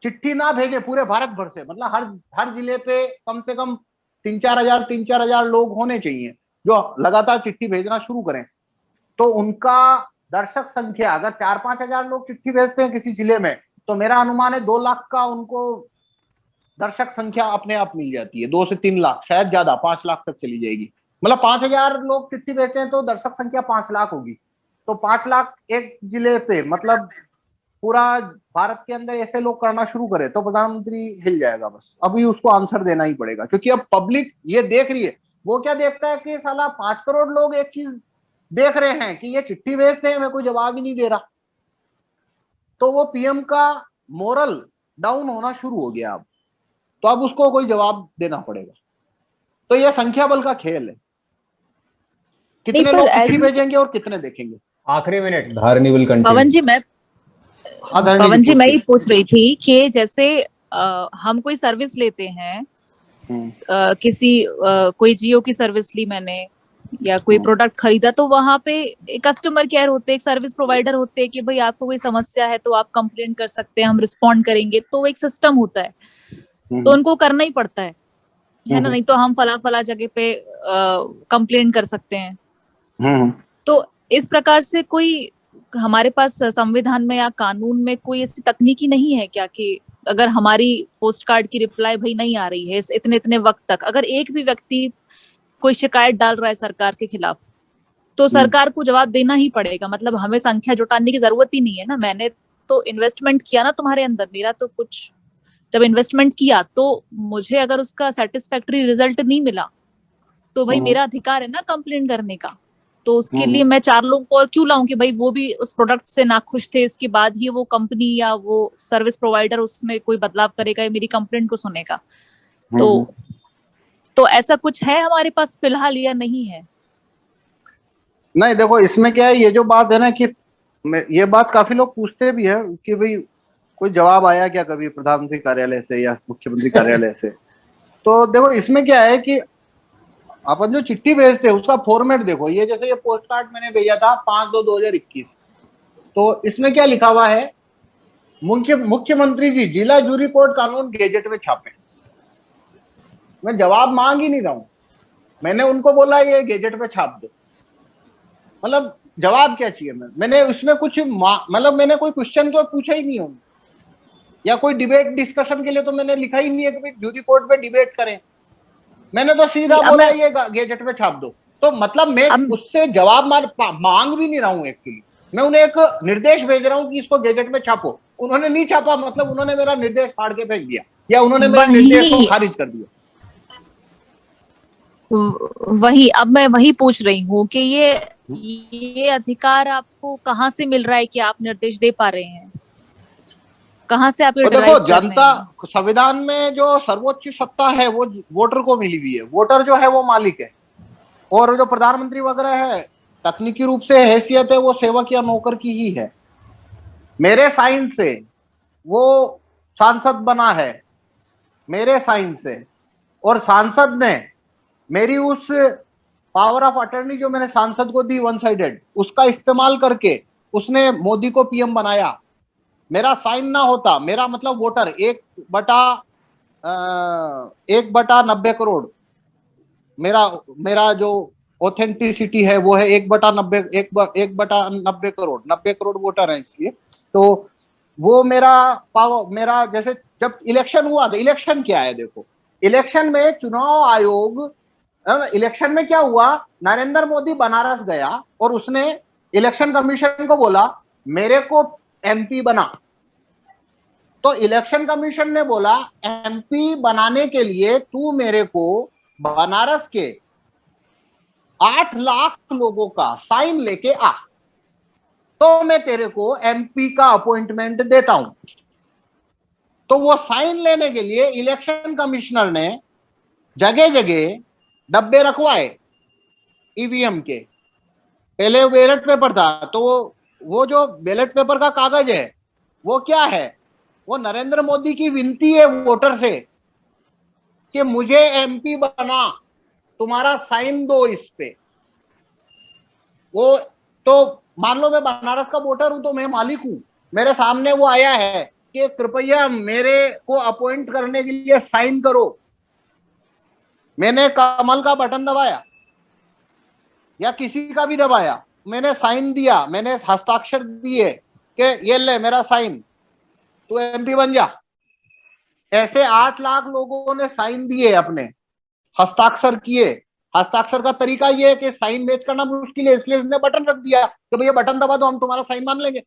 चिट्ठी ना भेजे पूरे भारत भर से, मतलब हर जिले पे कम से कम 3-4 हजार लोग होने चाहिए जो लगातार चिट्ठी भेजना शुरू करें। तो उनका दर्शक संख्या अगर 4-5 हजार लोग चिट्ठी भेजते हैं किसी जिले में, तो मेरा अनुमान है 2 लाख का उनको दर्शक संख्या अपने आप मिल जाती है। 2 से 3 लाख, शायद ज्यादा 5 लाख तक चली जाएगी। मतलब 5,000 लोग चिट्ठी भेजते हैं तो दर्शक संख्या 5 लाख होगी। तो 5 लाख एक जिले पे, मतलब पूरा भारत के अंदर ऐसे लोग करना शुरू करे तो प्रधानमंत्री हिल जाएगा। बस अभी उसको आंसर देना ही पड़ेगा, क्योंकि अब पब्लिक ये देख रही है। वो क्या देखता है कि साला 5 करोड़ लोग एक चीज देख रहे हैं कि ये चिट्ठी भेजते हैं, मैं कोई जवाब ही नहीं दे रहा, तो वो पीएम का मोरल डाउन होना शुरू हो गया अब, तो अब उसको कोई जवाब देना पड़ेगा। तो ये संख्या बल का खेल है, कितने लोग चिट्ठी भेजेंगे और कितने देखेंगे। आखिरी मिनट, धारनी विल कंटिन्यू। पवन जी मैं ही पूछ रही थी कि जैसे हम कोई सर्विस लेते हैं, कोई जियो की सर्विस ली मैंने या कोई प्रोडक्ट खरीदा, तो वहां पे एक कस्टमर केयर होते हैं, एक सर्विस प्रोवाइडर होते हैं कि भाई आपको कोई समस्या है तो आप कंप्लेन कर सकते हैं, हम रिस्पॉन्ड करेंगे, तो एक सिस्टम होता है, तो उनको करना ही पड़ता है ना, नहीं तो हम फला जगह पे कंप्लेन कर सकते हैं। तो इस प्रकार से कोई हमारे पास संविधान में या कानून में कोई ऐसी तकनीकी नहीं है क्या कि अगर हमारी पोस्ट कार्ड की रिप्लाई भाई नहीं आ रही है इतने वक्त तक, अगर एक भी व्यक्ति कोई शिकायत डाल रहा है सरकार के खिलाफ, तो सरकार को जवाब देना ही पड़ेगा, मतलब हमें संख्या जुटाने की जरूरत ही नहीं है ना। मैंने तो इन्वेस्टमेंट किया ना तुम्हारे अंदर, मेरा तो कुछ जब इन्वेस्टमेंट किया तो मुझे अगर उसका सेटिस्फैक्टरी रिजल्ट नहीं मिला तो भाई मेरा अधिकार है ना कंप्लेंट करने का। तो उसके लिए मैं 4 लोगों को और क्यों लाऊं कि भाई वो भी उस प्रोडक्ट से नाखुश थे, इसके बाद ही वो कंपनी या वो सर्विस प्रोवाइडर उसमें कोई बदलाव करेगा या मेरी कंप्लेंट को सुनेगा। तो ऐसा कुछ है हमारे पास फिलहाल या नहीं है? नहीं, देखो इसमें क्या है, ये जो बात है ना कि ये बात काफी लोग पूछते भी है कि भाई कोई जवाब आया क्या कभी प्रधानमंत्री कार्यालय से या मुख्यमंत्री कार्यालय से। तो देखो इसमें क्या है कि अपन जो चिट्ठी भेजते हैं उसका फॉर्मेट देखो, ये जैसे ये पोस्ट कार्ड मैंने भेजा था 5/2/2021, तो इसमें क्या लिखा हुआ है, मुख्यमंत्री जी जिला जूरी कोर्ट कानून गेजेट में छापे। मैं जवाब मांग ही नहीं रहा हूं, मैंने उनको बोला ये गेजेट पे छाप दो, मतलब जवाब क्या चाहिए। मैंने उसमें कुछ मतलब मैंने कोई क्वेश्चन तो पूछा ही नहीं हूं, या कोई डिबेट डिस्कशन के लिए तो मैंने लिखा ही नहीं है कि जूरी कोर्ट पे डिबेट करें। मैंने तो सीधा बोला ये गेजेट पे छाप दो। तो मतलब मैं उससे जवाब मांग भी नहीं रहा हूं, एक्चुअली मैं उन्हें एक निर्देश भेज रहा हूं कि इसको गेजेट में छापो। उन्होंने नहीं छापा, मतलब उन्होंने मेरा निर्देश फाड़ के फेंक दिया या उन्होंने मेरे निर्देश को खारिज कर दिया। अब मैं वही पूछ रही हूँ कि ये अधिकार आपको कहाँ से मिल रहा है कि आप निर्देश दे पा रहे हैं, कहाँ से आप ये देखो जनता, संविधान में जो सर्वोच्च सत्ता है वो वोटर को मिली हुई है, वोटर जो है वो मालिक है, और जो प्रधानमंत्री वगैरह है तकनीकी रूप से हैसियत है वो सेवक या नौकर की ही है। मेरे साइन से वो सांसद बना है, मेरे साइन से, और सांसद ने मेरी उस पावर ऑफ अटर्नी जो मैंने सांसद को दी वन साइडेड, उसका इस्तेमाल करके उसने मोदी को पीएम बनाया। मेरा साइन ना होता, मेरा मतलब वोटर 1/90 करोड़, मेरा जो ऑथेंटिसिटी है वो है 1/90 करोड़, 90 करोड़ वोटर है इसलिए। तो वो मेरा जैसे जब इलेक्शन हुआ था, इलेक्शन क्या है देखो, इलेक्शन में चुनाव आयोग, इलेक्शन में क्या हुआ, नरेंद्र मोदी बनारस गया और उसने इलेक्शन कमीशन को बोला मेरे को एमपी बना। तो इलेक्शन कमीशन ने बोला एमपी बनाने के लिए तू मेरे को बनारस के 8 लाख लोगों का साइन लेके आ, तो मैं तेरे को एमपी का अपॉइंटमेंट देता हूं। तो वो साइन लेने के लिए इलेक्शन कमिश्नर ने जगह जगह डब्बे रखवाए ईवीएम के। पहले बैलेट पेपर था, तो वो जो बैलेट पेपर का कागज है वो क्या है, वो नरेंद्र मोदी की विनती है वोटर से कि मुझे एमपी बना, तुम्हारा साइन दो इस पे। वो तो मान लो मैं बनारस का वोटर हूं तो मैं मालिक हूं, मेरे सामने वो आया है कि कृपया मेरे को अपॉइंट करने के लिए साइन करो। मैंने कमल का बटन दबाया या किसी का भी दबाया, मैंने साइन दिया, मैंने हस्ताक्षर दिए कि ये ले मेरा साइन, तू एमपी बन जा। ऐसे 8 लाख लोगों ने साइन दिए, अपने हस्ताक्षर किए। हस्ताक्षर का तरीका ये है कि साइन मैच करना मुश्किल है, इसलिए उसने बटन रख दिया कि भैया बटन दबा दो, हम तुम्हारा साइन मान लेंगे।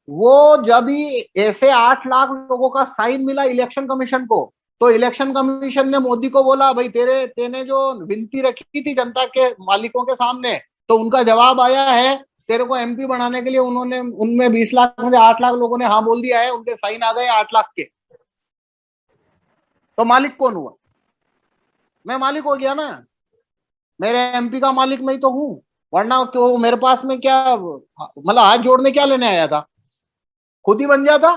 वो जब ही ऐसे 8 लाख लोगों का साइन मिला इलेक्शन कमीशन को, तो इलेक्शन कमीशन ने मोदी को बोला भाई तेने जो विनती रखी थी जनता के मालिकों के सामने, तो उनका जवाब आया है तेरे को एमपी बनाने के लिए, उन्होंने उनमें 20 लाख में से 8 लाख लोगों ने हाँ बोल दिया है, उनके साइन आ गए 8 लाख के। तो मालिक कौन हुआ? मैं मालिक हो गया ना, मेरे एमपी का मालिक मैं ही तो हूं, वरना क्यों मेरे पास में क्या मतलब हाथ जोड़ने क्या लेने आया था, खुद ही बन जाता।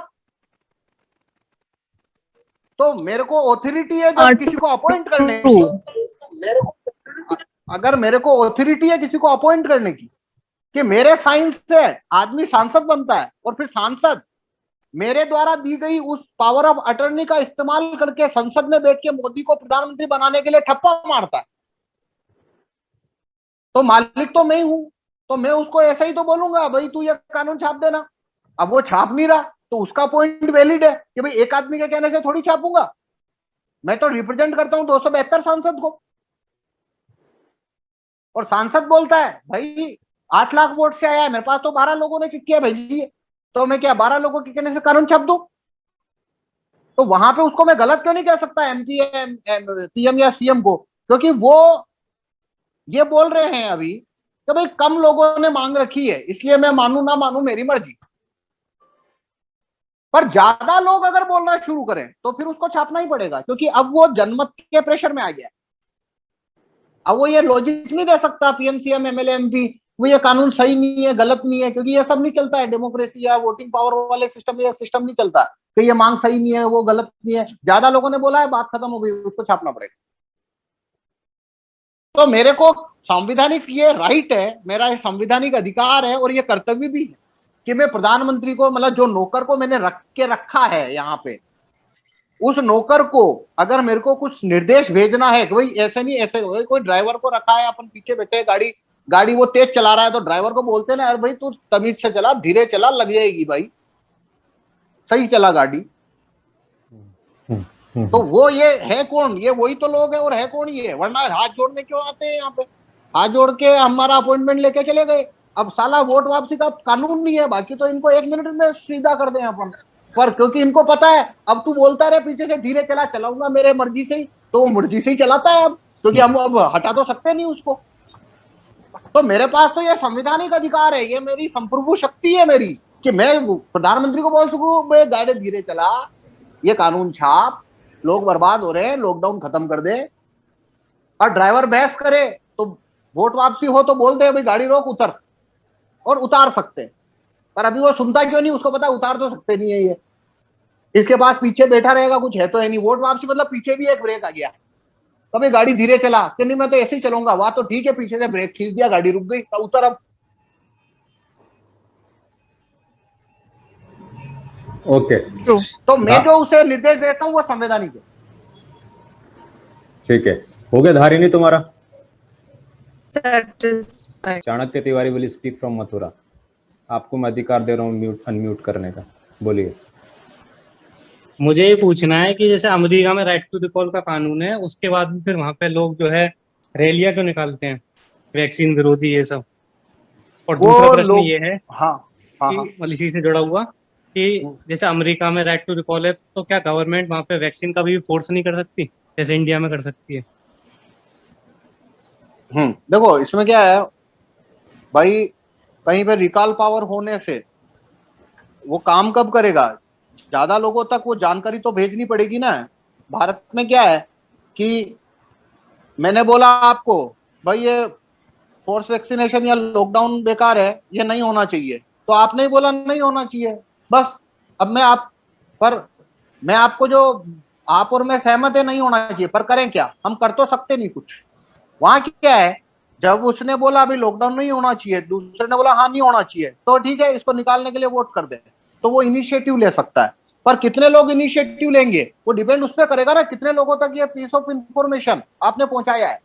तो मेरे को ऑथोरिटी है जब किसी को अपॉइंट करने की, अगर मेरे को ऑथोरिटी है किसी को अपॉइंट करने की कि मेरे साइन से आदमी सांसद बनता है, और फिर सांसद मेरे द्वारा दी गई उस पावर ऑफ अटर्नी का इस्तेमाल करके संसद में बैठ के मोदी को प्रधानमंत्री बनाने के लिए ठप्पा मारता है, तो मालिक तो मैं ही हूं। तो मैं उसको ऐसा ही तो बोलूंगा, भाई तू ये कानून छाप देना। अब वो छाप नहीं रहा तो उसका पॉइंट वैलिड है कि भाई एक आदमी के कहने से थोड़ी छापूंगा, मैं तो रिप्रेजेंट करता हूं 272 सांसद को। और सांसद बोलता है भाई 8 लाख वोट से आया है, मेरे पास तो 12 लोगों ने चिट्ठियां भेजी है, तो मैं क्या 12 लोगों के कहने से कानून छाप दूं? तो वहां पे उसको मैं गलत क्यों नहीं कह सकता एमपी पीएम या सीएम को? क्योंकि वो ये बोल रहे हैं अभी कि भाई कम लोगों ने मांग रखी है, इसलिए मैं मानू ना मानू मेरी मर्जी। पर ज्यादा लोग अगर बोलना शुरू करें तो फिर उसको छापना ही पड़ेगा, क्योंकि अब वो जनमत के प्रेशर में आ गया। अब वो ये लॉजिक नहीं दे सकता पीएम सीएम एमएलए एमपी वो ये कानून सही नहीं है, गलत नहीं है, क्योंकि ये सब नहीं चलता है डेमोक्रेसी या वोटिंग पावर वाले सिस्टम, ये सिस्टम नहीं चलता कि ये मांग सही नहीं है वो गलत नहीं है। ज्यादा लोगों ने बोला है, बात खत्म हो गई, उसको छापना पड़ेगा। तो मेरे को संवैधानिक ये राइट है, मेरा ये संवैधानिक अधिकार है और ये कर्तव्य भी है कि मैं प्रधानमंत्री को, मतलब जो नौकर को मैंने रखा है यहाँ पे, उस नौकर को अगर मेरे को कुछ निर्देश भेजना है कि भाई ऐसे नहीं ऐसे, कोई ड्राइवर को रखा है, अपन पीछे बैठे गाड़ी वो तेज चला रहा है तो ड्राइवर को बोलते ना, अरे भाई तू तमीज से चला, धीरे चला, लग जाएगी भाई, सही चला गाड़ी। तो वो ये है कौन? ये वही तो लोग हैं। और है कौन ये? वरना हाथ जोड़ने क्यों आते हैं यहाँ पे? हाथ जोड़ के हमारा अपॉइंटमेंट लेके चले गए। अब साला वोट वापसी का कानून नहीं है, बाकी तो इनको 1 मिनट में सीधा कर दें अपन, पर क्योंकि इनको पता है अब तू बोलता रहे पीछे से धीरे चला, चलाऊंगा मेरे मर्जी से ही, तो वो मर्जी से ही चलाता है अब, क्योंकि हम अब हटा तो सकते नहीं उसको। तो मेरे पास तो ये संवैधानिक अधिकार है, ये मेरी संप्रभु शक्ति है मेरी, कि मैं प्रधानमंत्री को बोल सकूं भाई गाड़ी धीरे चला, ये कानून छाप, लोग बर्बाद हो रहे हैं, लॉकडाउन खत्म कर दे। और ड्राइवर बहस करे तो वोट वापसी हो तो बोल दे भाई गाड़ी रोक, उतर, और उतार सकते हैं। पर अभी वो सुनता क्यों नहीं? उसको पता उतार तो सकते नहीं है ये, इसके पास पीछे बैठा रहेगा, कुछ है तो है नहीं। वोट वापसी मतलब पीछे भी एक ब्रेक आ गया, कभी गाड़ी धीरे चला कि नहीं मैं तो ऐसे ही चलूंगा, वहां तो ठीक है, पीछे से ब्रेक खींच दिया, गाड़ी रुक गई, तो उतर अब। ओके तो मैं जो उसे निर्देश देता हूँ वो संवैधानिक है। ठीक है, हो गया धारिणी तुम्हारा? Satisfied. Chanakya Tiwari will speak from Mathura. आपको मैं अधिकार दे रहा हूँ म्यूट अनम्यूट करने का, बोलिए। मुझे ये पूछना है कि जैसे अमेरिका में राइट टू रिकॉल का कानून है, उसके बाद भी फिर वहां पे लोग जो है रैलियां क्यों निकालते हैं, वैक्सीन विरोधी ये सब? और दूसरा प्रश्न ये है कि इसी से जुड़ा हुआ कि जैसे अमेरिका में राइट टू रिकॉल है, तो क्या गवर्नमेंट वहां पे वैक्सीन का भी फोर्स नहीं कर सकती जैसे इंडिया में कर सकती है? देखो इसमें क्या है भाई, कहीं पे रिकॉल पावर होने से वो काम कब करेगा? ज्यादा लोगों तक वो जानकारी तो भेजनी पड़ेगी ना। भारत में क्या है कि मैंने बोला आपको भाई ये फोर्स वैक्सीनेशन या लॉकडाउन बेकार है, ये नहीं होना चाहिए, तो आपने ही बोला नहीं होना चाहिए, बस। अब मैं आपको जो आप और मैं सहमत है नहीं होना चाहिए, पर करें क्या? हम कर तो सकते नहीं कुछ। वहां क्या है, जब उसने बोला अभी लॉकडाउन नहीं होना चाहिए, दूसरे ने बोला हाँ नहीं होना चाहिए, तो ठीक है इसको निकालने के लिए वोट कर दे, तो वो इनिशिएटिव ले सकता है। पर कितने लोग इनिशिएटिव लेंगे वो डिपेंड उस पर करेगा ना, कितने लोगों तक ये पीस ऑफ इंफॉर्मेशन आपने पहुंचाया है।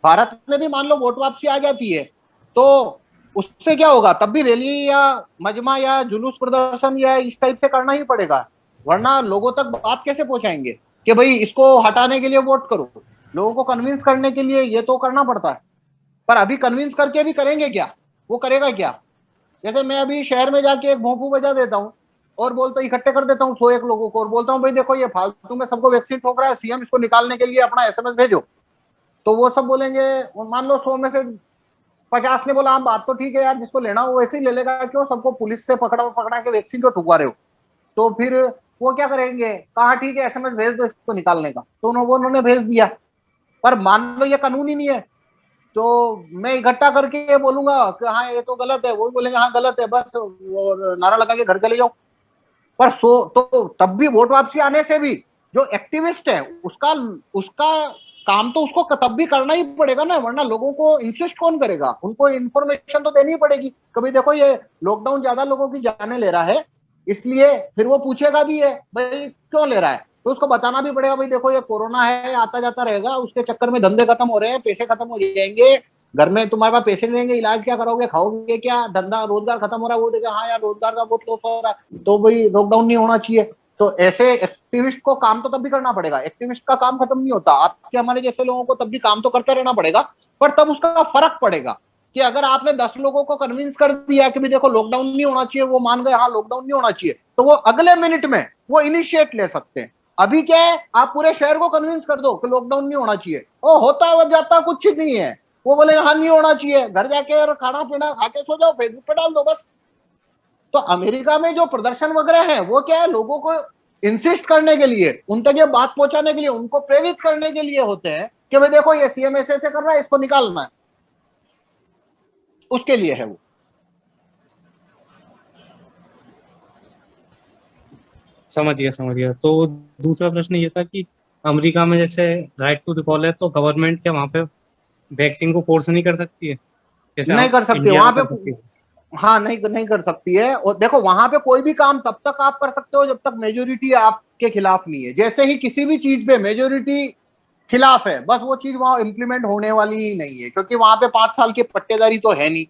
भारत में भी मान लो वोट वापसी आ जाती है तो उससे क्या होगा, तब भी रैली या मजमा या जुलूस प्रदर्शन या इस टाइप से करना ही पड़ेगा, वरना लोगों तक बात कैसे पहुंचाएंगे कि भाई इसको हटाने के लिए वोट करो? लोगों को कन्विंस करने के लिए ये तो करना पड़ता है। पर अभी कन्विंस करके भी करेंगे क्या? वो करेगा क्या? जैसे मैं अभी शहर में जाके एक भोंपू बजा देता हूँ और बोलता इकट्ठे कर देता हूँ 101 लोगों को और बोलता हूँ भाई देखो ये फालतू में सबको वैक्सीन ठोक रहा है, सीएम इसको निकालने के लिए अपना SMS भेजो, तो वो सब बोलेंगे, मान लो 100 में से 50 ने बोला हाँ बात तो ठीक है यार, जिसको लेना हो वैसे ही ले लेगा, क्यों सबको पुलिस से पकड़ा पकड़ा के वैक्सीन क्यों ठुकवा रहे हो। तो फिर वो क्या करेंगे, कहा ठीक है SMS भेज दो इसको निकालने का, तो उन्होंने भेज दिया। पर मान लो ये कानून ही नहीं है, तो मैं इकट्ठा करके बोलूंगा कि हाँ ये तो गलत है, वो भी बोलेंगे हाँ गलत है, बस और नारा लगा के घर चले जाओ। पर तो तब भी वोट वापसी आने से भी जो एक्टिविस्ट है उसका काम तो उसको तब भी करना ही पड़ेगा ना, वरना लोगों को इंसिस्ट कौन करेगा, उनको इन्फॉर्मेशन तो देनी पड़ेगी। कभी देखो ये लॉकडाउन ज्यादा लोगों की जाने ले रहा है, इसलिए फिर वो पूछेगा भी है भाई क्यों ले रहा है, तो उसको बताना भी पड़ेगा भाई देखो ये कोरोना है, आता जाता रहेगा, उसके चक्कर में धंधे खत्म हो रहे हैं, पैसे खत्म हो जाएंगे, घर में तुम्हारे पास पैसे नहीं रहेंगे, इलाज क्या करोगे, खाओगे क्या, धंधा रोजगार खत्म हो रहा है, वो देखा हाँ यार रोजगार का बहुत लॉस हो रहा है, तो भाई लॉकडाउन नहीं होना चाहिए। तो ऐसे एक्टिविस्ट को काम तो तब भी करना पड़ेगा, एक्टिविस्ट का काम खत्म नहीं होता, आपके हमारे जैसे लोगों को तब भी काम तो करते रहना पड़ेगा, पर तब उसका फर्क पड़ेगा कि अगर आपने 10 लोगों को कन्विंस कर दिया कि भी देखो लॉकडाउन नहीं होना चाहिए, वो मान गए हाँ लॉकडाउन नहीं होना चाहिए, तो वो अगले मिनट में वो इनिशिएट ले सकते हैं। अभी क्या है, आप पूरे शहर को कन्विंस कर दो कि लॉकडाउन नहीं होना चाहिए, वो होता है जाता कुछ नहीं है, वो बोले हाँ नहीं होना चाहिए, घर जाके और खाना पीना खा के सो जाओ, फेसबुक पे डाल दो बस। तो अमेरिका में जो प्रदर्शन वगैरह है वो क्या है, लोगों को इंसिस्ट करने के लिए, उन तक ये बात पहुंचाने के लिए, उनको प्रेरित करने के लिए होते हैं कि भाई देखो ये CM ऐसे कर रहा है, इसको निकालना है, उसके लिए है वो। समझ गया। तो दूसरा प्रश्न ये था कि अमेरिका में जैसे राइट टू रिकॉल है, तो गवर्नमेंट क्या वहां पे वैक्सीन को फोर्स नहीं कर सकती है, जैसे नहीं कर सकती इंडिया वहां में कर पे, सकती है? हाँ नहीं कर सकती है। और देखो वहां पे कोई भी काम तब तक आप कर सकते हो जब तक मेजोरिटी आपके खिलाफ नहीं है, जैसे ही किसी भी चीज पे मेजोरिटी खिलाफ है बस वो चीज वहां इंप्लीमेंट होने वाली ही नहीं है, क्योंकि वहां पे 5 साल की पट्टेदारी तो है नहीं,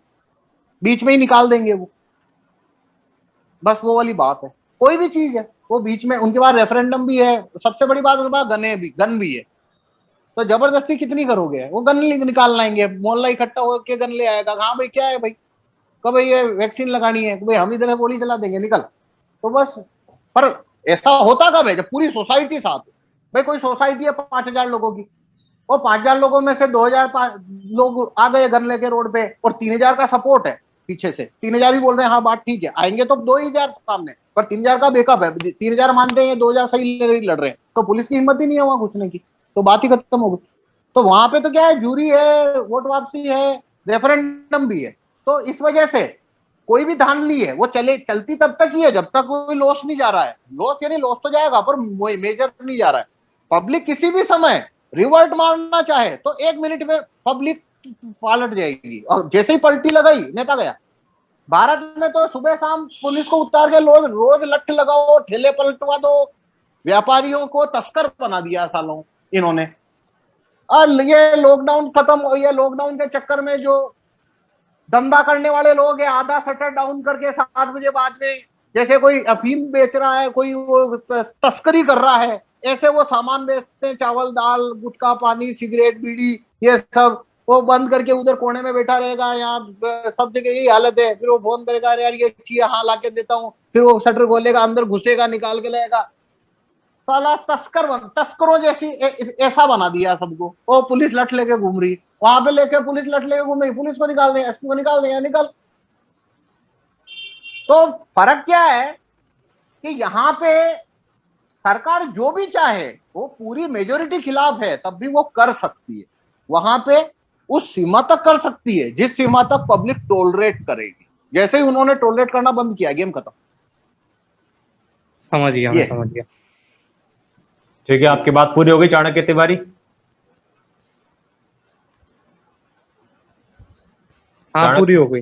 बीच में ही निकाल देंगे वो, बस वो वाली बात है। कोई भी चीज है वो बीच में, उनके पास रेफरेंडम भी है, सबसे बड़ी बात उनके पास गन भी है, तो जबरदस्ती कितनी करोगे, वो गन निकाल लाएंगे, मोहल्ला इकट्ठा होकर गन ले आएगा, हाँ भाई क्या है भाई, कब भाई ये वैक्सीन लगानी है, भाई हम इधर गोली चला देंगे निकल, तो बस। पर ऐसा होता कब है, जब पूरी सोसाइटी साथ है। भाई कोई सोसाइटी है 5000 लोगों की, और 5000 लोगों में से 2000 लोग आ गए गन लेके रोड पे, और 3000 का सपोर्ट है पीछे से, 3000 भी बोल रहे हैं हाँ बात ठीक है, आएंगे तो 2000 सामने, पर 3000 का बैकअप है, 3000 मानते हैं 2000 सही लड़ रहे हैं, तो पुलिस की हिम्मत ही नहीं है वहां घुसने की, तो बात ही खत्म हो गई। तो वहां पे तो क्या है, जूरी है, वोट वापसी है, रेफरेंडम भी है, तो इस वजह से कोई भी धांधली है वो चलती तब तक ही है जब तक कोई लॉस नहीं जा रहा है, लॉस यानी लॉस तो जाएगा पर मेजर नहीं जा रहा है। पब्लिक किसी भी समय रिवर्ट मारना चाहे तो 1 मिनट में पब्लिक पलट जाएगी, और जैसे ही पलटी लगाई नेता गया। भारत में तो सुबह शाम पुलिस को उतार के रोज लठ लगाओ, ठेले पलटवा दो, व्यापारियों को तस्कर बना दिया सालों इन्होंने। और ये लॉकडाउन खत्म, ये लॉकडाउन के चक्कर में जो धंधा करने वाले लोग हैं, आधा शटर डाउन करके 7 बजे बाद में, जैसे कोई अफीम बेच रहा है, कोई वो तस्करी कर रहा है, ऐसे वो सामान बेचते हैं, चावल दाल गुटखा पानी सिगरेट बीड़ी ये सब, वो बंद करके उधर कोने में बैठा रहेगा, यहाँ सब जगह यही हालत है। फिर वो फोन करेगा अरे यार ये चाहिए, हाँ ला के देता हूँ, फिर वो शटर खोलेगा, अंदर घुसेगा, निकाल के लाएगा, साला तस्करों जैसी ऐसा बना दिया सबको। वो पुलिस लठ लेके घूम रही, वहां पे लेके पुलिस लठ लेके घूम रही, पुलिस को निकाल दें, एसपी को निकाल दें, निकल। तो फर्क क्या है कि यहाँ पे सरकार जो भी चाहे वो पूरी मेजोरिटी खिलाफ है तब भी वो कर सकती है, वहां पे उस सीमा तक कर सकती है जिस सीमा तक पब्लिक टॉलरेट करेगी। जैसे ही उन्होंने टॉलरेट करना बंद किया, गेम खत्म। समझ गया, मैं समझ गया। ठीक है, आपकी बात पूरी हो गई चाणक्य तिवारी? हाँ पूरी हो गई।